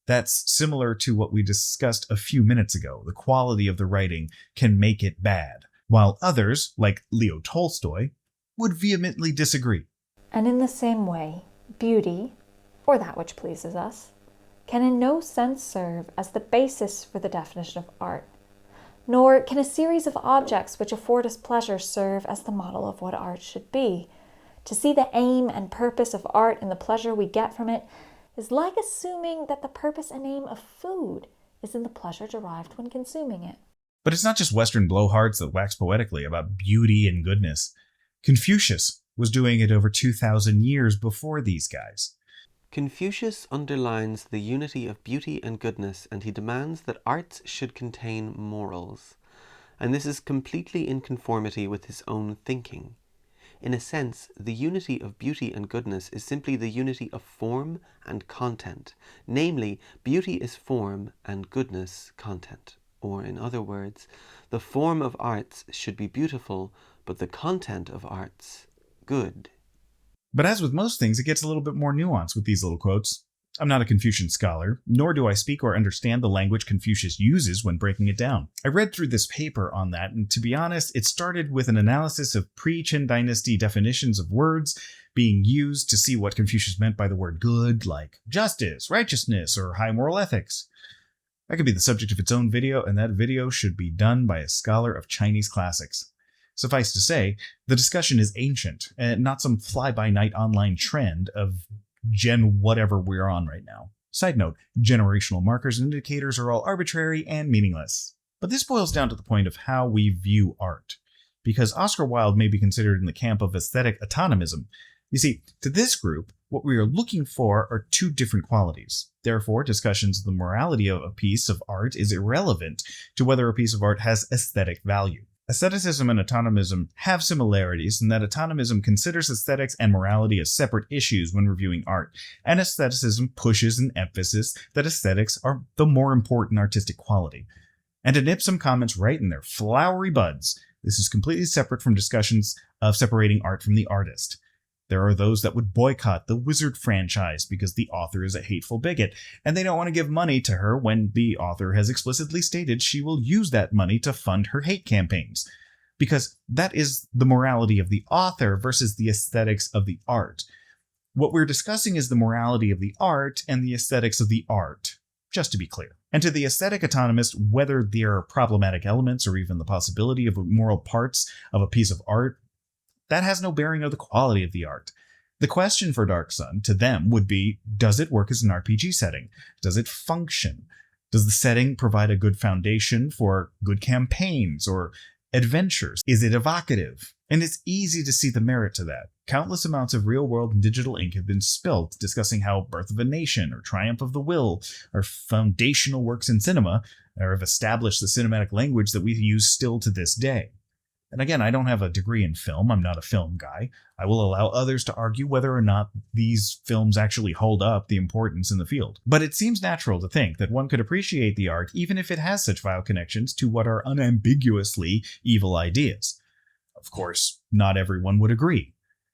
That's similar to what we discussed a few minutes ago. The quality of the writing can make it bad, while others, like Leo Tolstoy, would vehemently disagree. And in the same way, beauty, or that which pleases us, can in no sense serve as the basis for the definition of art, nor can a series of objects which afford us pleasure serve as the model of what art should be. To see the aim and purpose of art in the pleasure we get from it is like assuming that the purpose and aim of food is in the pleasure derived when consuming it. But it's not just Western blowhards that wax poetically about beauty and goodness. Confucius was doing it over 2,000 years before these guys. Confucius underlines the unity of beauty and goodness, and he demands that arts should contain morals. And this is completely in conformity with his own thinking. In a sense, the unity of beauty and goodness is simply the unity of form and content. Namely, beauty is form and goodness content. Or in other words, the form of arts should be beautiful, but the content of arts, good. But as with most things, it gets a little bit more nuanced with these little quotes. I'm not a Confucian scholar, nor do I speak or understand the language Confucius uses when breaking it down. I read through this paper on that, and to be honest, it started with an analysis of pre-Qin dynasty definitions of words being used to see what Confucius meant by the word good, like justice, righteousness, or high moral ethics. That could be the subject of its own video, and that video should be done by a scholar of Chinese classics. Suffice to say, the discussion is ancient, and not some fly-by-night online trend of gen whatever we're on right now. Side note, generational markers and indicators are all arbitrary and meaningless. But this boils down to the point of how we view art, because Oscar Wilde may be considered in the camp of aesthetic autonomism. You see, to this group, what we are looking for are two different qualities. Therefore, discussions of the morality of a piece of art is irrelevant to whether a piece of art has aesthetic value. Aestheticism and autonomism have similarities in that autonomism considers aesthetics and morality as separate issues when reviewing art, and aestheticism pushes an emphasis that aesthetics are the more important artistic quality. And to nip some comments right in their flowery buds, this is completely separate from discussions of separating art from the artist. There are those that would boycott the Wizard franchise because the author is a hateful bigot, and they don't want to give money to her when the author has explicitly stated she will use that money to fund her hate campaigns. Because that is the morality of the author versus the aesthetics of the art. What we're discussing is the morality of the art and the aesthetics of the art, just to be clear. And to the aesthetic autonomist, whether there are problematic elements or even the possibility of immoral parts of a piece of art, that has no bearing on the quality of the art. The question for Dark Sun to them would be, does it work as an RPG setting? Does it function? Does the setting provide a good foundation for good campaigns or adventures? Is it evocative? And it's easy to see the merit to that. Countless amounts of real-world and digital ink have been spilt discussing how Birth of a Nation or Triumph of the Will are foundational works in cinema or have established the cinematic language that we use still to this day. And again, I don't have a degree in film. I'm not a film guy. I will allow others to argue whether or not these films actually hold up the importance in the field. But it seems natural to think that one could appreciate the art even if it has such vile connections to what are unambiguously evil ideas. Of course, not everyone would agree.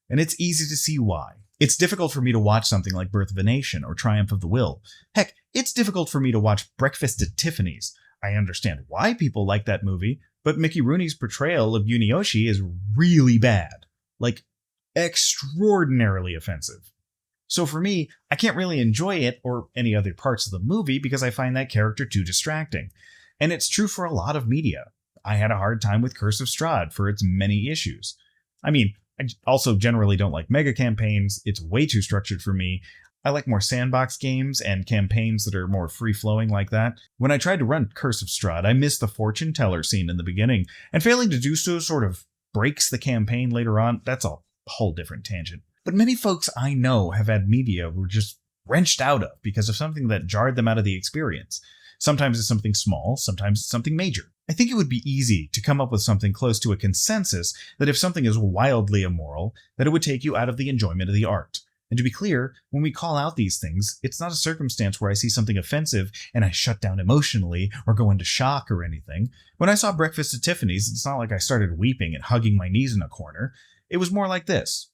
And it's easy to see why. It's difficult for me to watch something like Birth of a Nation or Triumph of the Will. Heck, it's difficult for me to watch Breakfast at Tiffany's. I understand why people like that movie, but Mickey Rooney's portrayal of Yunioshi is really bad. Like, extraordinarily offensive. So for me, I can't really enjoy it or any other parts of the movie because I find that character too distracting. And it's true for a lot of media. I had a hard time with Curse of Strahd for its many issues. I mean, I also generally don't like mega campaigns. It's way too structured for me. I like more sandbox games and campaigns that are more free-flowing like that. When I tried to run Curse of Strahd, I missed the fortune teller scene in the beginning, and failing to do so sort of breaks the campaign later on. That's a whole different tangent. But many folks I know have had media were just wrenched out of because of something that jarred them out of the experience. Sometimes it's something small, sometimes it's something major. I think it would be easy to come up with something close to a consensus that if something is wildly immoral, that it would take you out of the enjoyment of the art. And to be clear, when we call out these things, it's not a circumstance where I see something offensive and I shut down emotionally or go into shock or anything. When I saw Breakfast at Tiffany's, it's not like I started weeping and hugging my knees in a corner. It was more like this.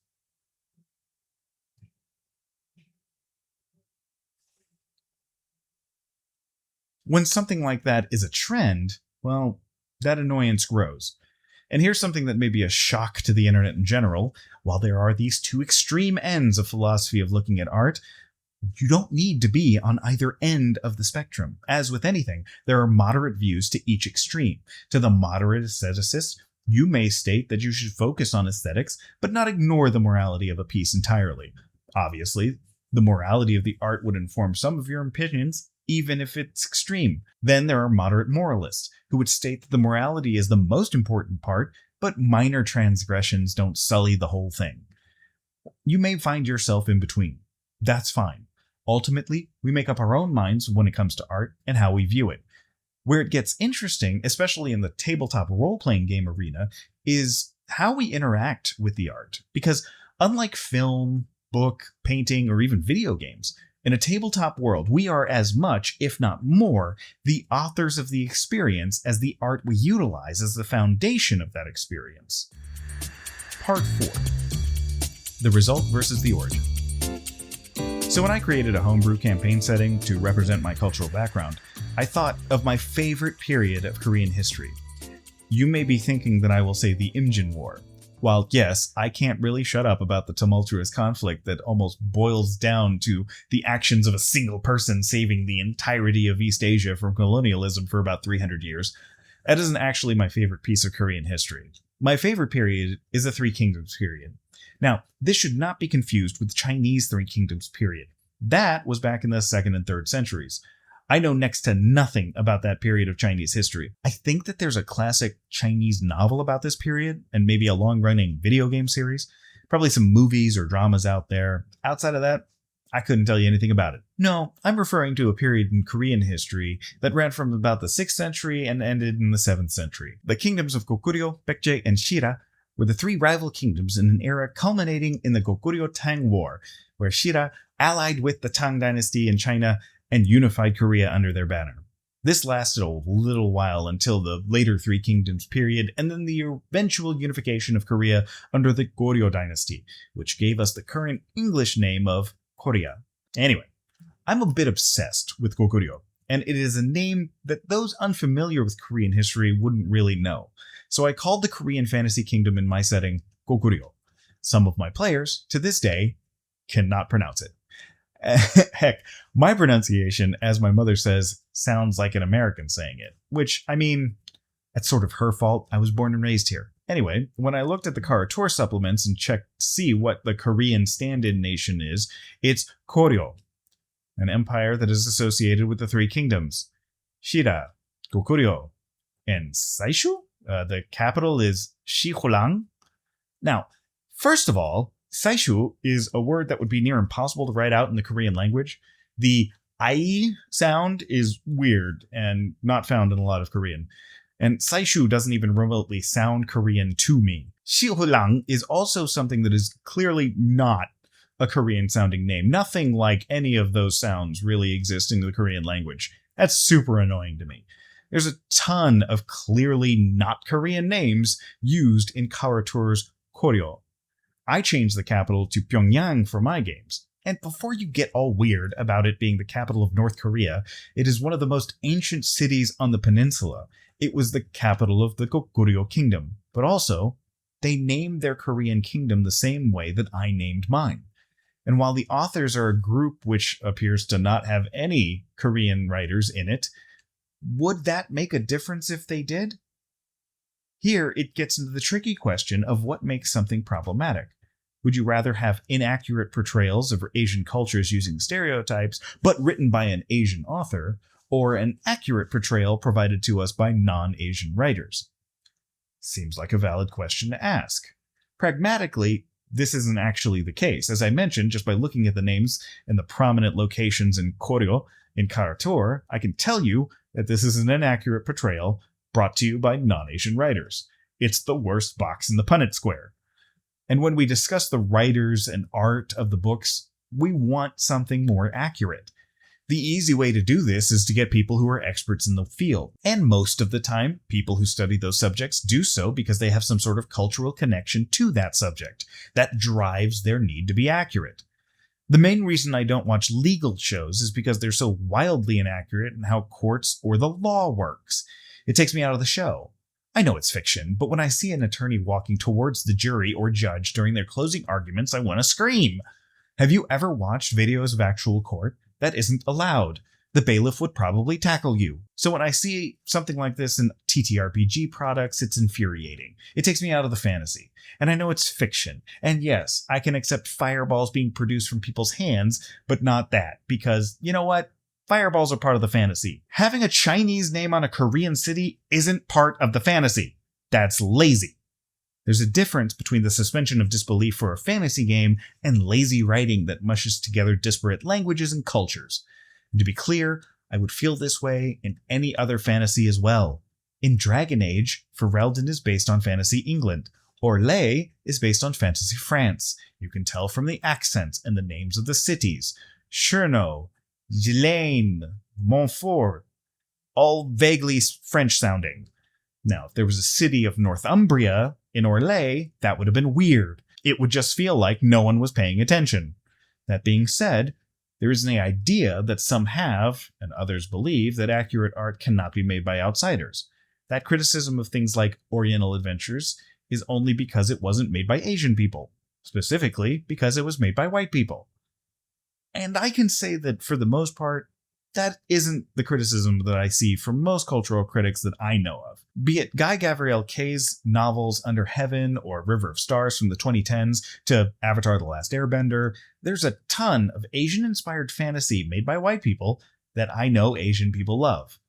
When something like that is a trend, well, that annoyance grows. And here's something that may be a shock to the internet in general. While there are these two extreme ends of philosophy of looking at art, you don't need to be on either end of the spectrum. As with anything, there are moderate views to each extreme. To the moderate aestheticist, you may state that you should focus on aesthetics, but not ignore the morality of a piece entirely. Obviously, the morality of the art would inform some of your opinions, even if it's extreme. Then there are moderate moralists, who would state that the morality is the most important part, but minor transgressions don't sully the whole thing. You may find yourself in between. That's fine. Ultimately, we make up our own minds when it comes to art and how we view it. Where it gets interesting, especially in the tabletop role-playing game arena, is how we interact with the art. Because unlike film, book, painting, or even video games, in a tabletop world, we are as much, if not more, the authors of the experience as the art we utilize as the foundation of that experience. Part 4. The result versus the origin. So when I created a homebrew campaign setting to represent my cultural background, I thought of my favorite period of Korean history. You may be thinking that I will say the Imjin War. While yes, I can't really shut up about the tumultuous conflict that almost boils down to the actions of a single person saving the entirety of East Asia from colonialism for about 300 years, that isn't actually my favorite piece of Korean history. My favorite period is the Three Kingdoms period. Now, this should not be confused with the Chinese Three Kingdoms period. That was back in the 2nd and 3rd centuries. I know next to nothing about that period of Chinese history. I think that there's a classic Chinese novel about this period, and maybe a long-running video game series. Probably some movies or dramas out there. Outside of that, I couldn't tell you anything about it. No, I'm referring to a period in Korean history that ran from about the 6th century and ended in the 7th century. The kingdoms of Goguryeo, Baekje, and Shira were the three rival kingdoms in an era culminating in the Goguryeo-Tang War, where Shira allied with the Tang dynasty in China and unified Korea under their banner. This lasted a little while until the later Three Kingdoms period, and then the eventual unification of Korea under the Goryeo dynasty, which gave us the current English name of Korea. Anyway, I'm a bit obsessed with Goguryeo, and it is a name that those unfamiliar with Korean history wouldn't really know. So I called the Korean fantasy kingdom in my setting Goguryeo. Some of my players, to this day, cannot pronounce it. Heck, my pronunciation, as my mother says, sounds like an American saying it. Which, I mean, that's sort of her fault. I was born and raised here. Anyway, when I looked at the Karator supplements and checked to see what the Korean stand-in nation is, it's Koryo, an empire that is associated with the Three Kingdoms. Shira, Goguryeo, and Saishu? The capital is Shihulang. Now, first of all, Saishu is a word that would be near impossible to write out in the Korean language. The I sound is weird and not found in a lot of Korean. And Saishu doesn't even remotely sound Korean to me. Shilhulang is also something that is clearly not a Korean-sounding name. Nothing like any of those sounds really exist in the Korean language. That's super annoying to me. There's a ton of clearly not Korean names used in Karatur's Koryo. I changed the capital to Pyongyang for my games. And before you get all weird about it being the capital of North Korea, it is one of the most ancient cities on the peninsula. It was the capital of the Goguryeo Kingdom. But also, they named their Korean kingdom the same way that I named mine. And while the authors are a group which appears to not have any Korean writers in it, would that make a difference if they did? Here, it gets into the tricky question of what makes something problematic. Would you rather have inaccurate portrayals of Asian cultures using stereotypes, but written by an Asian author, or an accurate portrayal provided to us by non-Asian writers? Seems like a valid question to ask. Pragmatically, this isn't actually the case. As I mentioned, just by looking at the names and the prominent locations in Koryo, in Karatur, I can tell you that this is an inaccurate portrayal brought to you by non-Asian writers. It's the worst box in the Punnett Square. And when we discuss the writers and art of the books, we want something more accurate. The easy way to do this is to get people who are experts in the field. And most of the time, people who study those subjects do so because they have some sort of cultural connection to that subject that drives their need to be accurate. The main reason I don't watch legal shows is because they're so wildly inaccurate in how courts or the law works. It takes me out of the show. I know it's fiction, but when I see an attorney walking towards the jury or judge during their closing arguments, I want to scream. Have you ever watched videos of actual court? That isn't allowed. The bailiff would probably tackle you. So when I see something like this in TTRPG products, it's infuriating. It takes me out of the fantasy. And I know it's fiction. And yes, I can accept fireballs being produced from people's hands, but not that. Because, you know what? Fireballs are part of the fantasy. Having a Chinese name on a Korean city isn't part of the fantasy. That's lazy. There's a difference between the suspension of disbelief for a fantasy game and lazy writing that mushes together disparate languages and cultures. And to be clear, I would feel this way in any other fantasy as well. In Dragon Age, Ferelden is based on fantasy England. Orlais is based on fantasy France. You can tell from the accents and the names of the cities. Cherno, Ghislaine, Montfort, all vaguely French sounding. Now, if there was a city of Northumbria in Orlais, that would have been weird. It would just feel like no one was paying attention. That being said, there is an idea that some have, and others believe, that accurate art cannot be made by outsiders. That criticism of things like Oriental Adventures is only because it wasn't made by Asian people, specifically because it was made by white people. And I can say that for the most part, that isn't the criticism that I see from most cultural critics that I know of. Be it Guy Gavriel Kay's novels Under Heaven or River of Stars from the 2010s to Avatar The Last Airbender, there's a ton of Asian-inspired fantasy made by white people that I know Asian people love.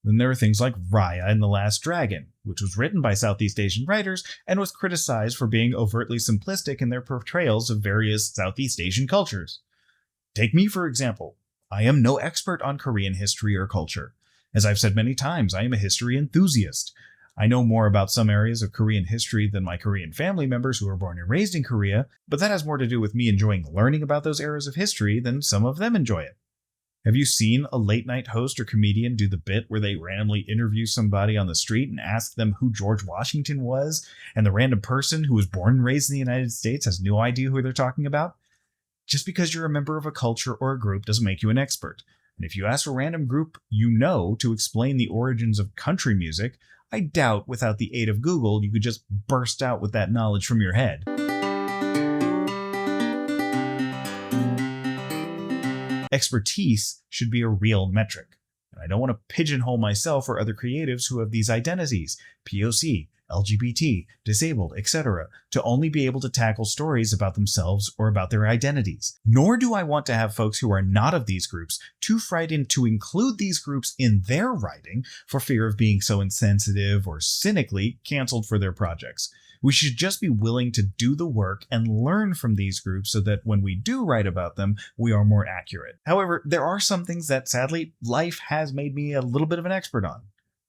Then there are things like Raya and the Last Dragon, which was written by Southeast Asian writers and was criticized for being overtly simplistic in their portrayals of various Southeast Asian cultures. Take me, for example. I am no expert on Korean history or culture. As I've said many times, I am a history enthusiast. I know more about some areas of Korean history than my Korean family members who were born and raised in Korea, but that has more to do with me enjoying learning about those eras of history than some of them enjoy it. Have you seen a late-night host or comedian do the bit where they randomly interview somebody on the street and ask them who George Washington was, and the random person who was born and raised in the United States has no idea who they're talking about? Just because you're a member of a culture or a group doesn't make you an expert. And if you ask a random group you know to explain the origins of country music, I doubt without the aid of Google you could just burst out with that knowledge from your head. Expertise should be a real metric. And I don't want to pigeonhole myself or other creatives who have these identities, POC, LGBT, disabled, etc., to only be able to tackle stories about themselves or about their identities. Nor do I want to have folks who are not of these groups too frightened to include these groups in their writing for fear of being so insensitive or cynically canceled for their projects. We should just be willing to do the work and learn from these groups so that when we do write about them, we are more accurate. However, there are some things that sadly life has made me a little bit of an expert on.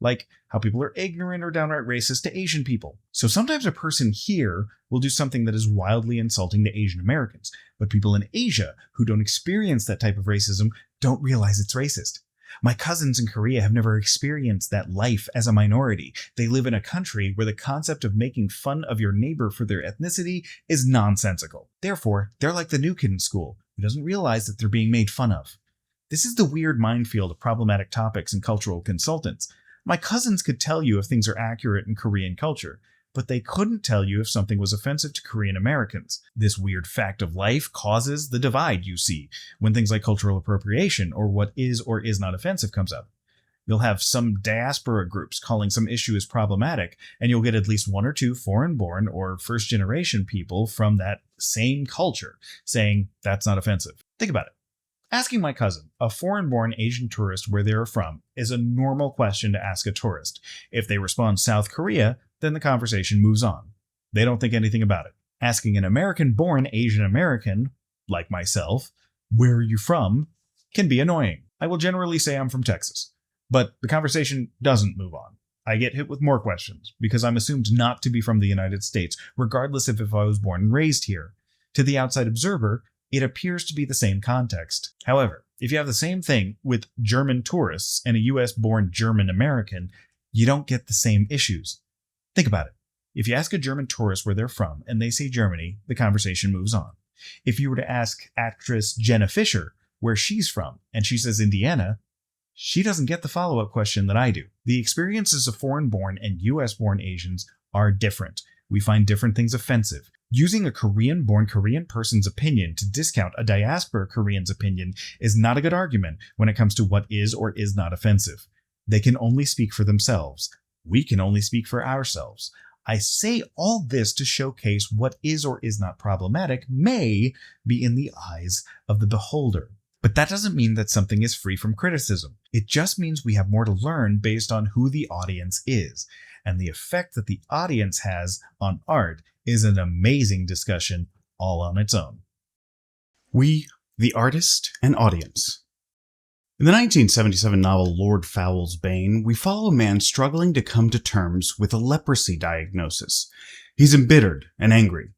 like how people are ignorant or downright racist to Asian people. So sometimes a person here will do something that is wildly insulting to Asian Americans, but people in Asia who don't experience that type of racism don't realize it's racist. My cousins in Korea have never experienced that life as a minority. They live in a country where the concept of making fun of your neighbor for their ethnicity is nonsensical. Therefore, they're like the new kid in school who doesn't realize that they're being made fun of. This is the weird minefield of problematic topics and cultural consultants. My cousins could tell you if things are accurate in Korean culture, but they couldn't tell you if something was offensive to Korean Americans. This weird fact of life causes the divide you see when things like cultural appropriation or what is or is not offensive comes up. You'll have some diaspora groups calling some issue as problematic, and you'll get at least one or two foreign-born or first-generation people from that same culture saying that's not offensive. Think about it. Asking my cousin, a foreign-born Asian tourist, where they are from is a normal question to ask a tourist. If they respond South Korea, then the conversation moves on. They don't think anything about it. Asking an American-born Asian American, like myself, where are you from, can be annoying. I will generally say I'm from Texas, but the conversation doesn't move on. I get hit with more questions because I'm assumed not to be from the United States, regardless of if I was born and raised here. To the outside observer, it appears to be the same context. However, if you have the same thing with German tourists and a US-born German American, you don't get the same issues. Think about it. If you ask a German tourist where they're from and they say Germany, the conversation moves on. If you were to ask actress Jenna Fisher where she's from and she says Indiana, she doesn't get the follow-up question that I do. The experiences of foreign-born and US-born Asians are different. We find different things offensive. Using a Korean-born Korean person's opinion to discount a diaspora Korean's opinion is not a good argument when it comes to what is or is not offensive. They can only speak for themselves. We can only speak for ourselves. I say all this to showcase what is or is not problematic may be in the eyes of the beholder. But that doesn't mean that something is free from criticism. It just means we have more to learn based on who the audience is. And the effect that the audience has on art is an amazing discussion all on its own. We, the artist and audience. In the 1977 novel Lord Foul's Bane, we follow a man struggling to come to terms with a leprosy diagnosis. He's embittered and angry.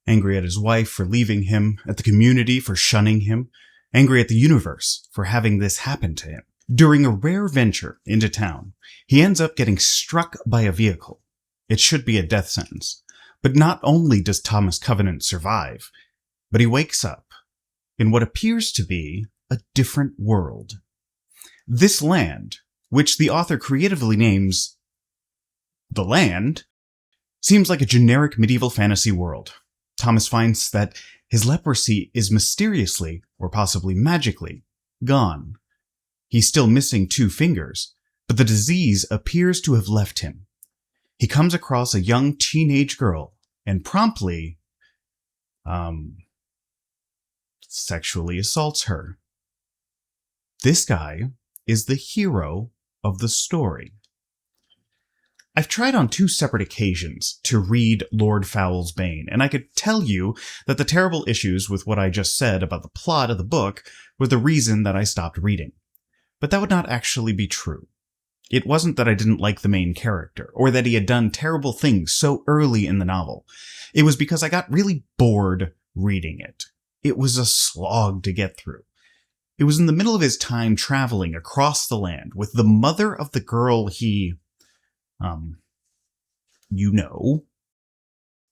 Angry at his wife for leaving him, at the community for shunning him, angry at the universe for having this happen to him. During a rare venture into town, he ends up getting struck by a vehicle. It should be a death sentence. But not only does Thomas Covenant survive, but he wakes up in what appears to be a different world. This land, which the author creatively names The Land, seems like a generic medieval fantasy world. Thomas finds that his leprosy is mysteriously, or possibly magically, gone. He's still missing 2 fingers, but the disease appears to have left him. He comes across a young teenage girl and promptly, sexually assaults her. This guy is the hero of the story. I've tried on 2 separate occasions to read Lord Foul's Bane, and I could tell you that the terrible issues with what I just said about the plot of the book were the reason that I stopped reading. But that would not actually be true. It wasn't that I didn't like the main character, or that he had done terrible things so early in the novel. It was because I got really bored reading it. It was a slog to get through. It was in the middle of his time traveling across the land with the mother of the girl he,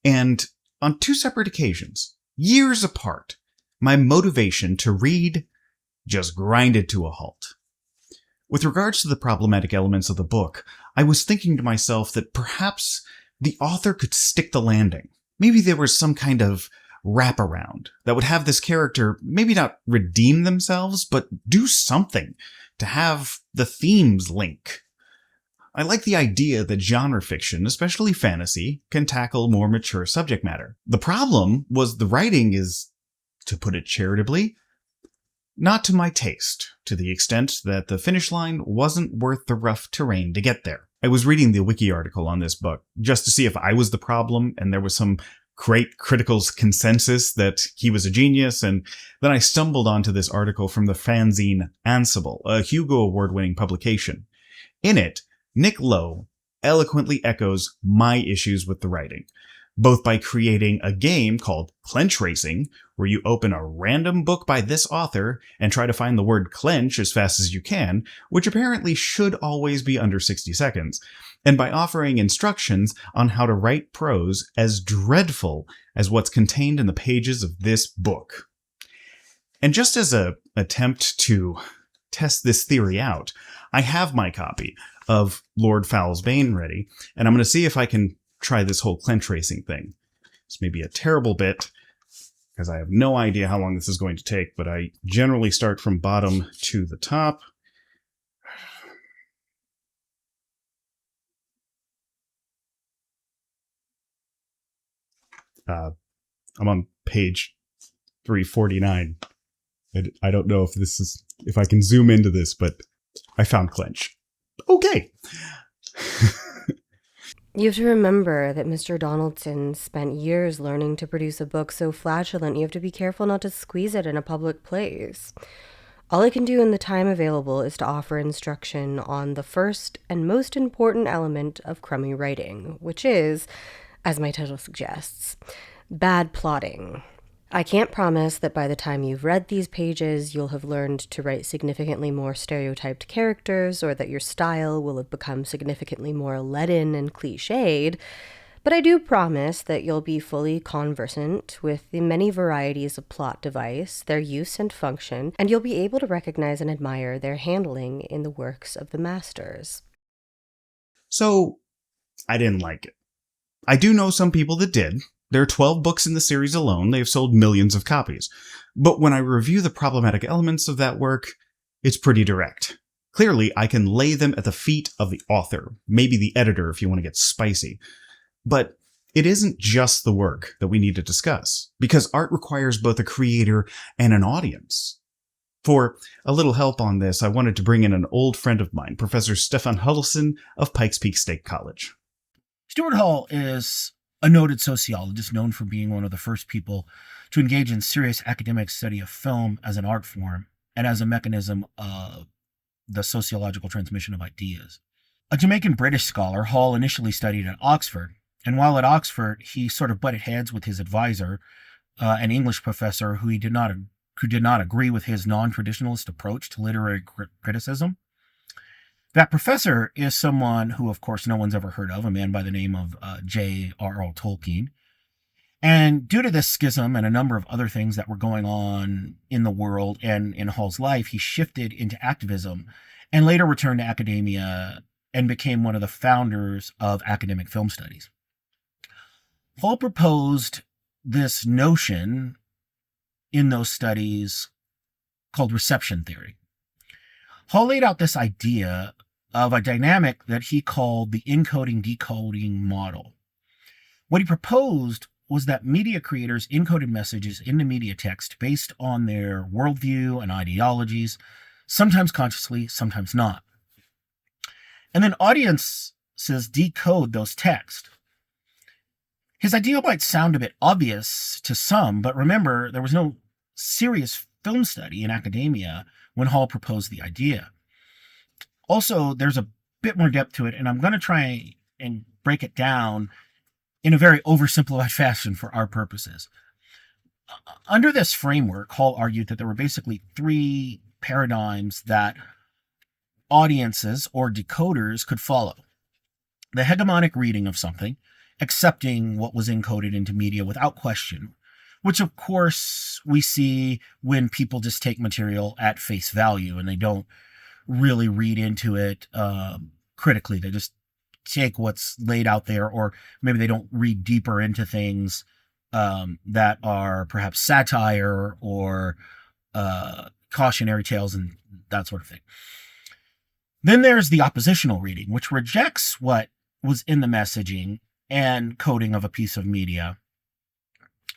and on 2 separate occasions, years apart, my motivation to read just grinded to a halt. With regards to the problematic elements of the book, I was thinking to myself that perhaps the author could stick the landing. Maybe there was some kind of wraparound that would have this character maybe not redeem themselves, but do something to have the themes link. I like the idea that genre fiction, especially fantasy, can tackle more mature subject matter. The problem was the writing is, to put it charitably, not to my taste, to the extent that the finish line wasn't worth the rough terrain to get there. I was reading the wiki article on this book just to see if I was the problem and there was some great critical consensus that he was a genius, and then I stumbled onto this article from the fanzine Ansible, a Hugo Award-winning publication. In it, Nick Lowe eloquently echoes my issues with the writing, both by creating a game called Clench Racing, where you open a random book by this author and try to find the word clench as fast as you can, which apparently should always be under 60 seconds, and by offering instructions on how to write prose as dreadful as what's contained in the pages of this book. And just as an attempt to test this theory out, I have my copy of Lord Foul's Bane ready, and I'm going to see if I can try this whole clench racing thing. This may be a terrible bit, because I have no idea how long this is going to take, but I generally start from bottom to the top. I'm on page 349. I don't know if I can zoom into this, but I found clench. Okay. You have to remember that Mr. Donaldson spent years learning to produce a book so flatulent you have to be careful not to squeeze it in a public place. All I can do in the time available is to offer instruction on the first and most important element of crummy writing, which is, as my title suggests, bad plotting. I can't promise that by the time you've read these pages, you'll have learned to write significantly more stereotyped characters, or that your style will have become significantly more leaden and cliched, but I do promise that you'll be fully conversant with the many varieties of plot device, their use and function, and you'll be able to recognize and admire their handling in the works of the masters. So, I didn't like it. I do know some people that did. There are 12 books in the series alone. They've sold millions of copies. But when I review the problematic elements of that work, it's pretty direct. Clearly, I can lay them at the feet of the author, maybe the editor if you want to get spicy. But it isn't just the work that we need to discuss, because art requires both a creator and an audience. For a little help on this, I wanted to bring in an old friend of mine, Professor Stefan Huddleston of Pikes Peak State College. Stuart Hall is a noted sociologist known for being one of the first people to engage in serious academic study of film as an art form and as a mechanism of the sociological transmission of ideas. A Jamaican-British scholar, Hall initially studied at Oxford, and while at Oxford, he sort of butted heads with his advisor, an English professor who did not agree with his non-traditionalist approach to literary criticism. That professor is someone who, of course, no one's ever heard of, a man by the name of J.R.R. Tolkien. And due to this schism and a number of other things that were going on in the world and in Hall's life, he shifted into activism and later returned to academia and became one of the founders of academic film studies. Hall proposed this notion in those studies called reception theory. Hall laid out this idea of a dynamic that he called the encoding-decoding model. What he proposed was that media creators encoded messages into media text based on their worldview and ideologies, sometimes consciously, sometimes not. And then audiences decode those texts. His idea might sound a bit obvious to some, but remember, there was no serious film study in academia when Hall proposed the idea. Also, there's a bit more depth to it, and I'm going to try and break it down in a very oversimplified fashion for our purposes. Under this framework, Hall argued that there were basically three paradigms that audiences or decoders could follow. The hegemonic reading of something, accepting what was encoded into media without question, which of course we see when people just take material at face value and they don't really read into it critically. They just take what's laid out there, or maybe they don't read deeper into things that are perhaps satire or cautionary tales and that sort of thing. Then there's the oppositional reading, which rejects what was in the messaging and coding of a piece of media.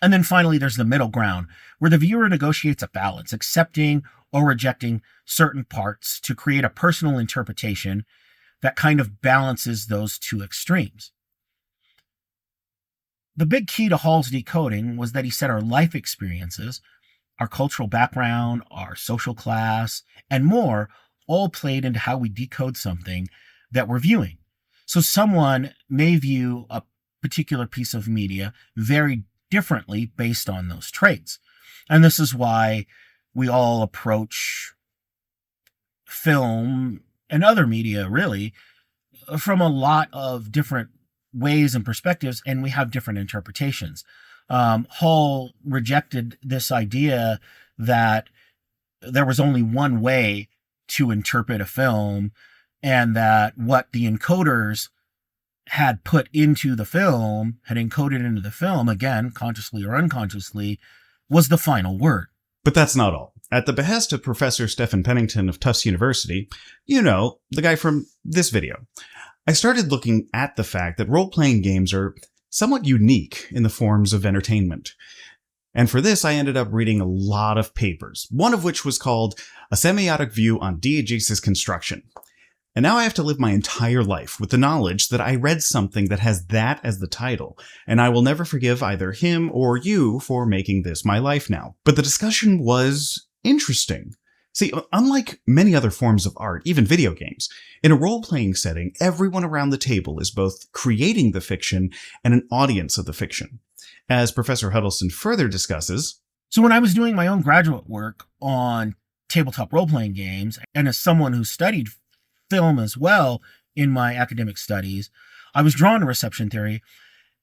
And then finally, there's the middle ground, where the viewer negotiates a balance, accepting or rejecting certain parts to create a personal interpretation that kind of balances those two extremes. The big key to Hall's decoding was that he said our life experiences, our cultural background, our social class, and more all played into how we decode something that we're viewing. So someone may view a particular piece of media very differently based on those traits. And this is why we all approach film and other media, really, from a lot of different ways and perspectives, and we have different interpretations. Hall rejected this idea that there was only one way to interpret a film, and that what the encoders had put into the film, had encoded into the film, again, consciously or unconsciously, was the final word. But that's not all. At the behest of Professor Stephen Pennington of Tufts University, you know, the guy from this video, I started looking at the fact that role-playing games are somewhat unique in the forms of entertainment. And for this, I ended up reading a lot of papers, one of which was called A Semiotic View on Diegesis Construction. And now I have to live my entire life with the knowledge that I read something that has that as the title, and I will never forgive either him or you for making this my life now. But the discussion was interesting. See, unlike many other forms of art, even video games, in a role-playing setting, everyone around the table is both creating the fiction and an audience of the fiction. As Professor Huddleston further discusses, so when I was doing my own graduate work on tabletop role-playing games, and as someone who studied film as well in my academic studies, I was drawn to reception theory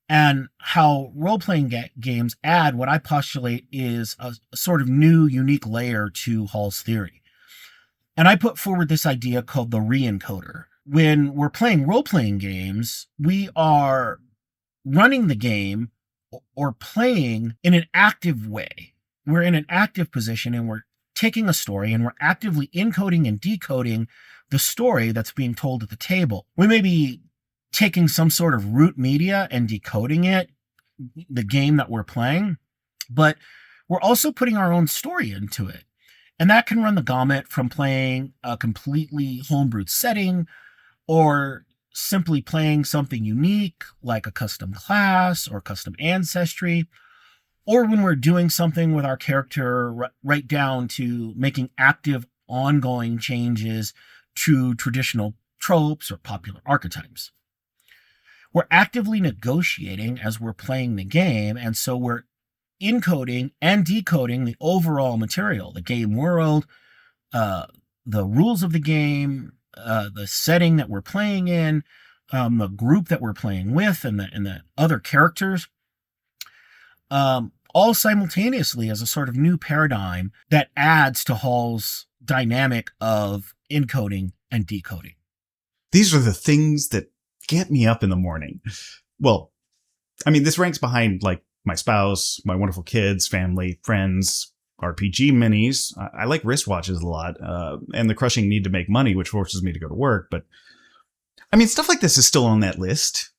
and how role-playing games add what I postulate is a sort of new, unique layer to Hall's theory. And I put forward this idea called the re-encoder. When we're playing role-playing games, we are running the game or playing in an active way. We're in an active position and we're taking a story and we're actively encoding and decoding the story that's being told at the table. We may be taking some sort of root media and decoding it, the game that we're playing, but we're also putting our own story into it. And that can run the gamut from playing a completely homebrewed setting or simply playing something unique like a custom class or custom ancestry, or when we're doing something with our character right down to making active, ongoing changes to traditional tropes or popular archetypes. We're actively negotiating as we're playing the game, and so we're encoding and decoding the overall material, the game world, the rules of the game, the setting that we're playing in, the group that we're playing with, and the other characters, all simultaneously as a sort of new paradigm that adds to Hall's dynamic of encoding and decoding. These are the things that get me up in the morning. Well, I mean, this ranks behind, like, my spouse, my wonderful kids, family, friends, RPG minis. I like wristwatches a lot, and the crushing need to make money, which forces me to go to work. But, I mean, stuff like this is still on that list.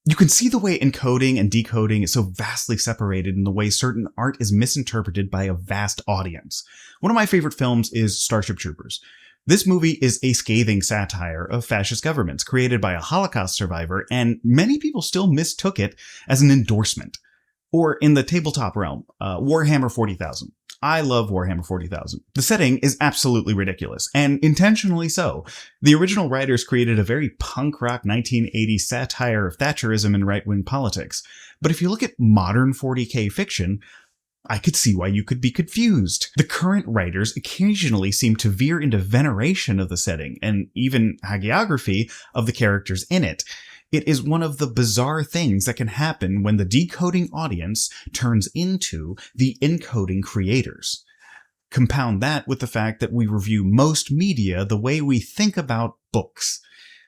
You can see the way encoding and decoding is so vastly separated in the way certain art is misinterpreted by a vast audience. One of my favorite films is Starship Troopers. This movie is a scathing satire of fascist governments created by a Holocaust survivor, and many people still mistook it as an endorsement. Or in the tabletop realm, Warhammer 40,000. I love Warhammer 40,000. The setting is absolutely ridiculous, and intentionally so. The original writers created a very punk rock 1980s satire of Thatcherism and right-wing politics. But if you look at modern 40K fiction, I could see why you could be confused. The current writers occasionally seem to veer into veneration of the setting, and even hagiography of the characters in it. It is one of the bizarre things that can happen when the decoding audience turns into the encoding creators. Compound that with the fact that we review most media the way we think about books.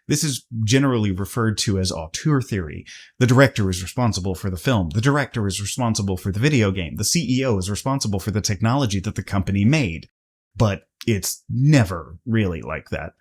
This is generally referred to as auteur theory. The director is responsible for the film. The director is responsible for the video game. The CEO is responsible for the technology that the company made. But it's never really like that.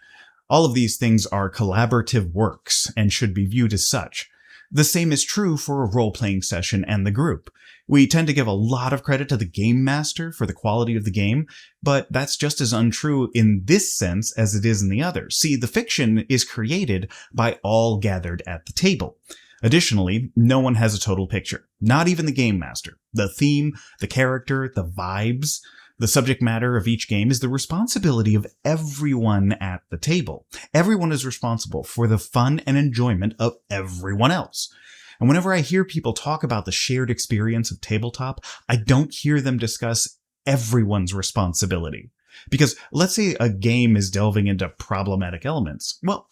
All of these things are collaborative works and should be viewed as such. The same is true for a role-playing session and the group. We tend to give a lot of credit to the game master for the quality of the game, but that's just as untrue in this sense as it is in the other. See, the fiction is created by all gathered at the table. Additionally, no one has a total picture, not even the game master. The theme, the character, the vibes, The subject matter of each game is the responsibility of everyone at the table. Everyone is responsible for the fun and enjoyment of everyone else. And whenever I hear people talk about the shared experience of tabletop, I don't hear them discuss everyone's responsibility. Because let's say a game is delving into problematic elements. Well,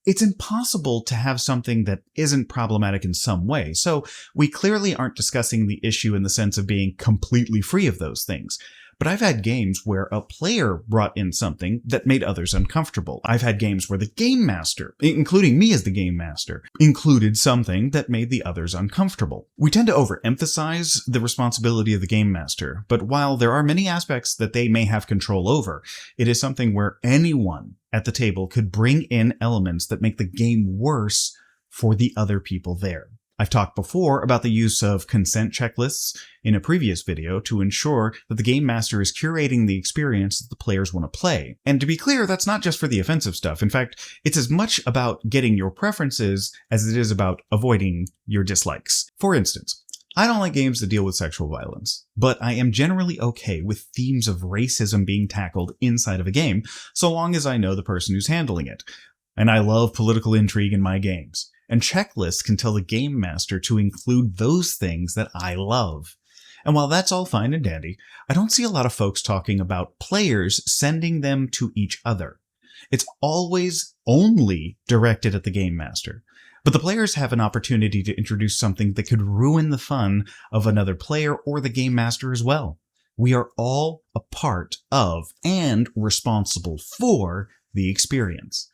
it's impossible to have something that isn't problematic in some way, so we clearly aren't discussing the issue in the sense of being completely free of those things. But I've had games where a player brought in something that made others uncomfortable. I've had games where the game master, including me as the game master, included something that made the others uncomfortable. We tend to overemphasize the responsibility of the game master, but while there are many aspects that they may have control over, it is something where anyone at the table could bring in elements that make the game worse for the other people there. I've talked before about the use of consent checklists in a previous video to ensure that the game master is curating the experience that the players want to play. And to be clear, that's not just for the offensive stuff. In fact, it's as much about getting your preferences as it is about avoiding your dislikes. For instance, I don't like games that deal with sexual violence, but I am generally okay with themes of racism being tackled inside of a game, so long as I know the person who's handling it. And I love political intrigue in my games. And checklists can tell the game master to include those things that I love. And while that's all fine and dandy, I don't see a lot of folks talking about players sending them to each other. It's always only directed at the game master. But the players have an opportunity to introduce something that could ruin the fun of another player or the game master as well. We are all a part of and responsible for the experience.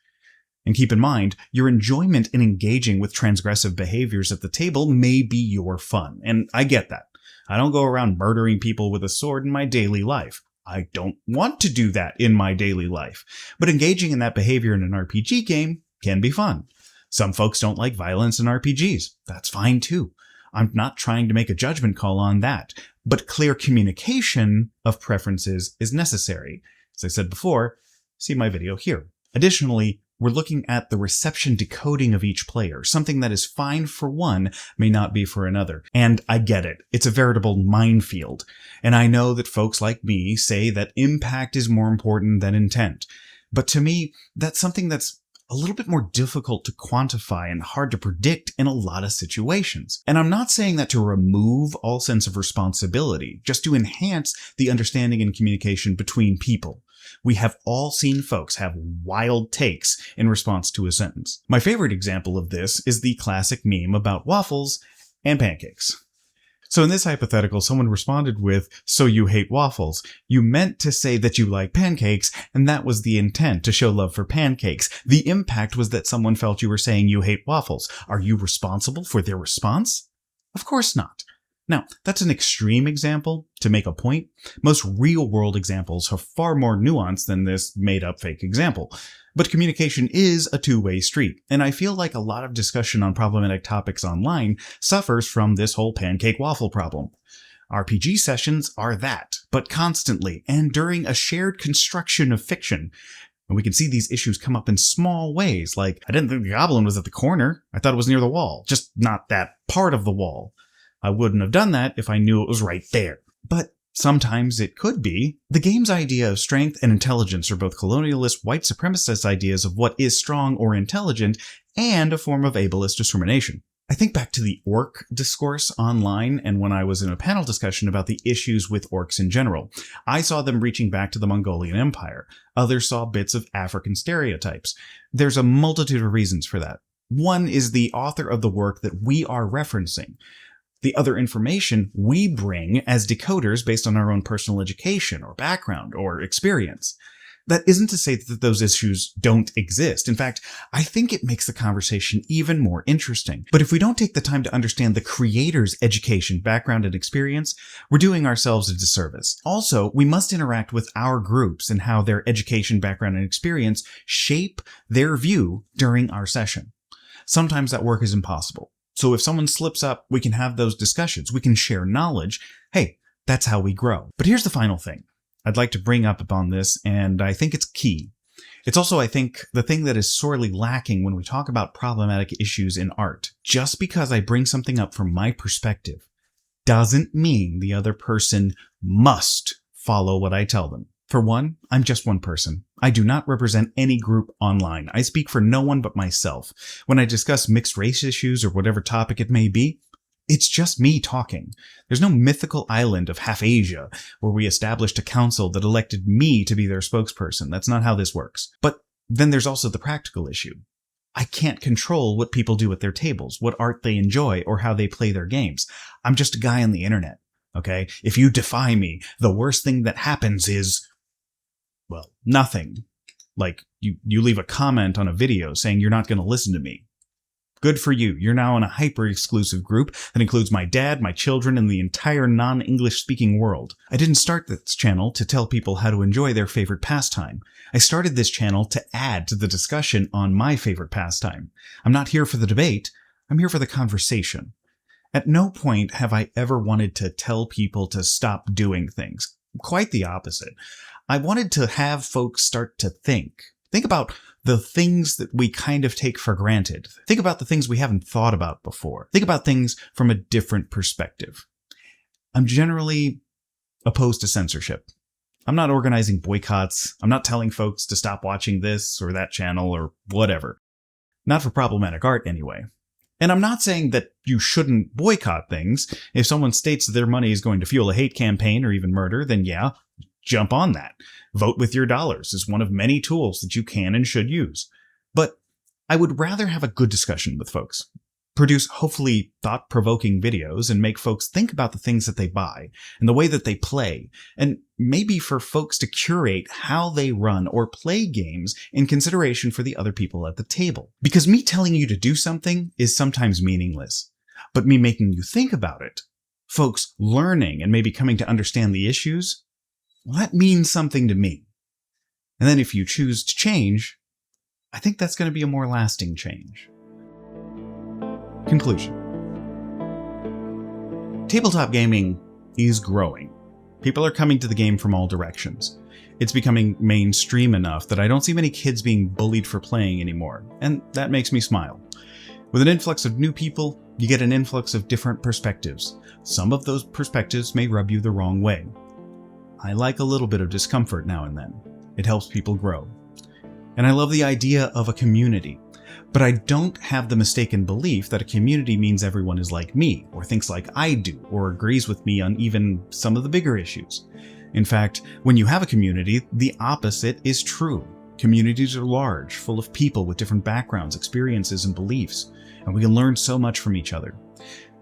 And keep in mind, your enjoyment in engaging with transgressive behaviors at the table may be your fun. And I get that. I don't go around murdering people with a sword in my daily life. I don't want to do that in my daily life. But engaging in that behavior in an RPG game can be fun. Some folks don't like violence in RPGs. That's fine too. I'm not trying to make a judgment call on that. But clear communication of preferences is necessary. As I said before, see my video here. Additionally, we're looking at the reception decoding of each player. Something that is fine for one may not be for another. And I get it. It's a veritable minefield. And I know that folks like me say that impact is more important than intent. But to me, that's something that's a little bit more difficult to quantify and hard to predict in a lot of situations. And I'm not saying that to remove all sense of responsibility, just to enhance the understanding and communication between people. We have all seen folks have wild takes in response to a sentence. My favorite example of this is the classic meme about waffles and pancakes. So in this hypothetical, someone responded with, "So you hate waffles. You meant to say that you like pancakes, and that was the intent, to show love for pancakes. The impact was that someone felt you were saying you hate waffles. Are you responsible for their response?" Of course not. Now, that's an extreme example to make a point. Most real-world examples have far more nuance than this made-up fake example. But communication is a two-way street, and I feel like a lot of discussion on problematic topics online suffers from this whole pancake-waffle problem. RPG sessions are that, but constantly, and during a shared construction of fiction. And we can see these issues come up in small ways, like, I didn't think the goblin was at the corner. I thought it was near the wall, just not that part of the wall. I wouldn't have done that if I knew it was right there. But sometimes it could be. The game's idea of strength and intelligence are both colonialist, white supremacist ideas of what is strong or intelligent, and a form of ableist discrimination. I think back to the orc discourse online, and when I was in a panel discussion about the issues with orcs in general. I saw them reaching back to the Mongolian Empire. Others saw bits of African stereotypes. There's a multitude of reasons for that. One is the author of the work that we are referencing. The other information we bring as decoders based on our own personal education or background or experience. That isn't to say that those issues don't exist. In fact, I think it makes the conversation even more interesting. But if we don't take the time to understand the creator's education, background, and experience, we're doing ourselves a disservice. Also, we must interact with our groups and how their education, background, and experience shape their view during our session. Sometimes that work is impossible. So if someone slips up, we can have those discussions. We can share knowledge. Hey, that's how we grow. But here's the final thing I'd like to bring up upon this, and I think it's key. It's also, I think, the thing that is sorely lacking when we talk about problematic issues in art. Just because I bring something up from my perspective doesn't mean the other person must follow what I tell them. For one, I'm just one person. I do not represent any group online. I speak for no one but myself. When I discuss mixed race issues or whatever topic it may be, it's just me talking. There's no mythical island of half Asia where we established a council that elected me to be their spokesperson. That's not how this works. But then there's also the practical issue. I can't control what people do at their tables, what art they enjoy, or how they play their games. I'm just a guy on the internet, okay? If you defy me, the worst thing that happens is, well, nothing. Like, you leave a comment on a video saying you're not going to listen to me. Good for you. You're now in a hyper-exclusive group that includes my dad, my children, and the entire non-English speaking world. I didn't start this channel to tell people how to enjoy their favorite pastime. I started this channel to add to the discussion on my favorite pastime. I'm not here for the debate. I'm here for the conversation. At no point have I ever wanted to tell people to stop doing things. Quite the opposite. I wanted to have folks start to think. Think about the things that we kind of take for granted. Think about the things we haven't thought about before. Think about things from a different perspective. I'm generally opposed to censorship. I'm not organizing boycotts. I'm not telling folks to stop watching this or that channel or whatever. Not for problematic art, anyway. And I'm not saying that you shouldn't boycott things. If someone states that their money is going to fuel a hate campaign or even murder, then yeah, jump on that. Vote with your dollars is one of many tools that you can and should use. But I would rather have a good discussion with folks. Produce hopefully thought-provoking videos and make folks think about the things that they buy and the way that they play, and maybe for folks to curate how they run or play games in consideration for the other people at the table. Because me telling you to do something is sometimes meaningless, but me making you think about it, folks learning and maybe coming to understand the issues, well, that means something to me. And then if you choose to change, I think that's going to be a more lasting change. Conclusion. Tabletop gaming is growing. People are coming to the game from all directions. It's becoming mainstream enough that I don't see many kids being bullied for playing anymore, and that makes me smile. With an influx of new people, you get an influx of different perspectives. Some of those perspectives may rub you the wrong way. I like a little bit of discomfort now and then. It helps people grow. And I love the idea of a community. But I don't have the mistaken belief that a community means everyone is like me, or thinks like I do, or agrees with me on even some of the bigger issues. In fact, when you have a community, the opposite is true. Communities are large, full of people with different backgrounds, experiences, and beliefs, and we can learn so much from each other.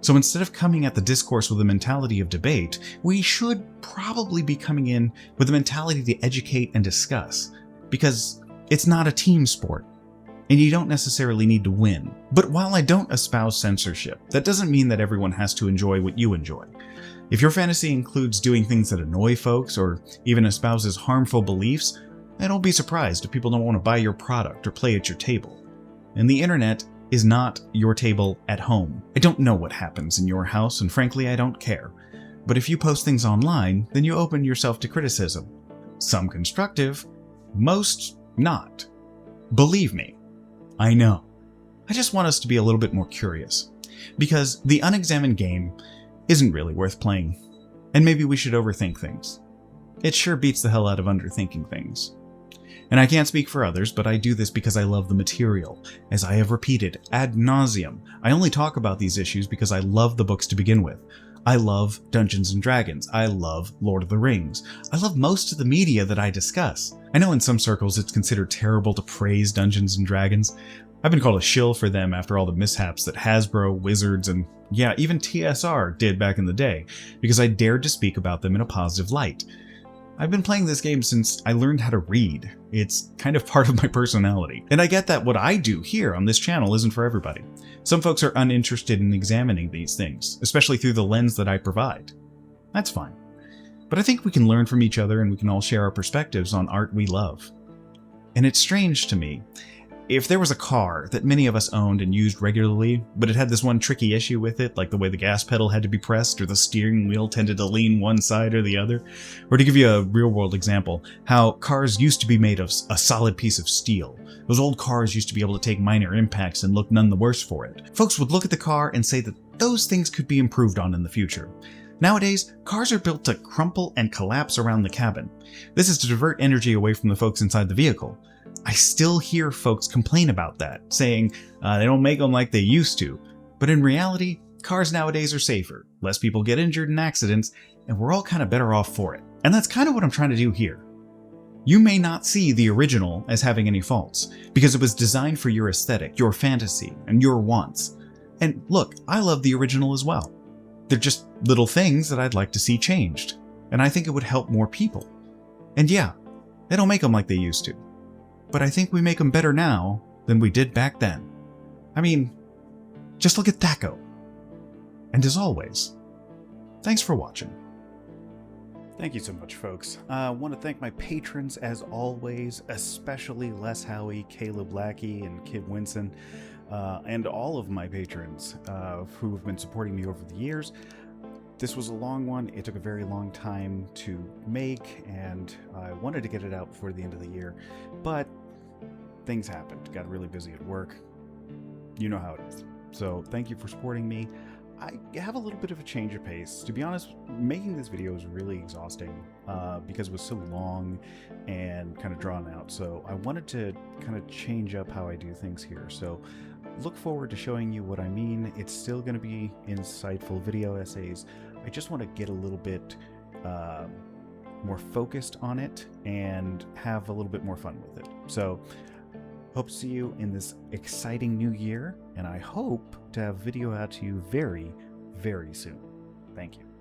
So instead of coming at the discourse with a mentality of debate, we should probably be coming in with a mentality to educate and discuss, because it's not a team sport. And you don't necessarily need to win. But while I don't espouse censorship, that doesn't mean that everyone has to enjoy what you enjoy. If your fantasy includes doing things that annoy folks, or even espouses harmful beliefs, then don't be surprised if people don't want to buy your product or play at your table. And the internet is not your table at home. I don't know what happens in your house, and frankly, I don't care. But if you post things online, then you open yourself to criticism. Some constructive, most not. Believe me, I know. I just want us to be a little bit more curious, because the unexamined game isn't really worth playing, and maybe we should overthink things. It sure beats the hell out of underthinking things. And I can't speak for others, but I do this because I love the material. As I have repeated ad nauseum, I only talk about these issues because I love the books to begin with. I love Dungeons & Dragons. I love Lord of the Rings. I love most of the media that I discuss. I know in some circles it's considered terrible to praise Dungeons & Dragons. I've been called a shill for them after all the mishaps that Hasbro, Wizards, and yeah, even TSR did back in the day, because I dared to speak about them in a positive light. I've been playing this game since I learned how to read. It's kind of part of my personality. And I get that what I do here on this channel isn't for everybody. Some folks are uninterested in examining these things, especially through the lens that I provide. That's fine. But I think we can learn from each other, and we can all share our perspectives on art we love. And it's strange to me. If there was a car that many of us owned and used regularly, but it had this one tricky issue with it, like the way the gas pedal had to be pressed or the steering wheel tended to lean one side or the other, or to give you a real-world example, how cars used to be made of a solid piece of steel. Those old cars used to be able to take minor impacts and look none the worse for it. Folks would look at the car and say that those things could be improved on in the future. Nowadays, cars are built to crumple and collapse around the cabin. This is to divert energy away from the folks inside the vehicle. I still hear folks complain about that, saying they don't make them like they used to. But in reality, cars nowadays are safer, less people get injured in accidents, and we're all kind of better off for it. And that's kind of what I'm trying to do here. You may not see the original as having any faults, because it was designed for your aesthetic, your fantasy, and your wants. And look, I love the original as well. They're just little things that I'd like to see changed, and I think it would help more people. And yeah, they don't make them like they used to, but I think we make them better now than we did back then. I mean, just look at Thaco. And as always, thanks for watching. Thank you so much, folks. I want to thank my patrons as always, especially Les Howie, Caleb Lackey, and Kid Winson, and all of my patrons who have been supporting me over the years. This was a long one. It took a very long time to make, and I wanted to get it out before the end of the year, but things happened. Got really busy at work. You know how it is. So thank you for supporting me. I have a little bit of a change of pace. To be honest, making this video was really exhausting because it was so long and kind of drawn out. So I wanted to kind of change up how I do things here. So look forward to showing you what I mean. It's still going to be insightful video essays. I just want to get a little bit more focused on it and have a little bit more fun with it. So hope to see you in this exciting new year, and I hope to have video out to you very, very soon. Thank you.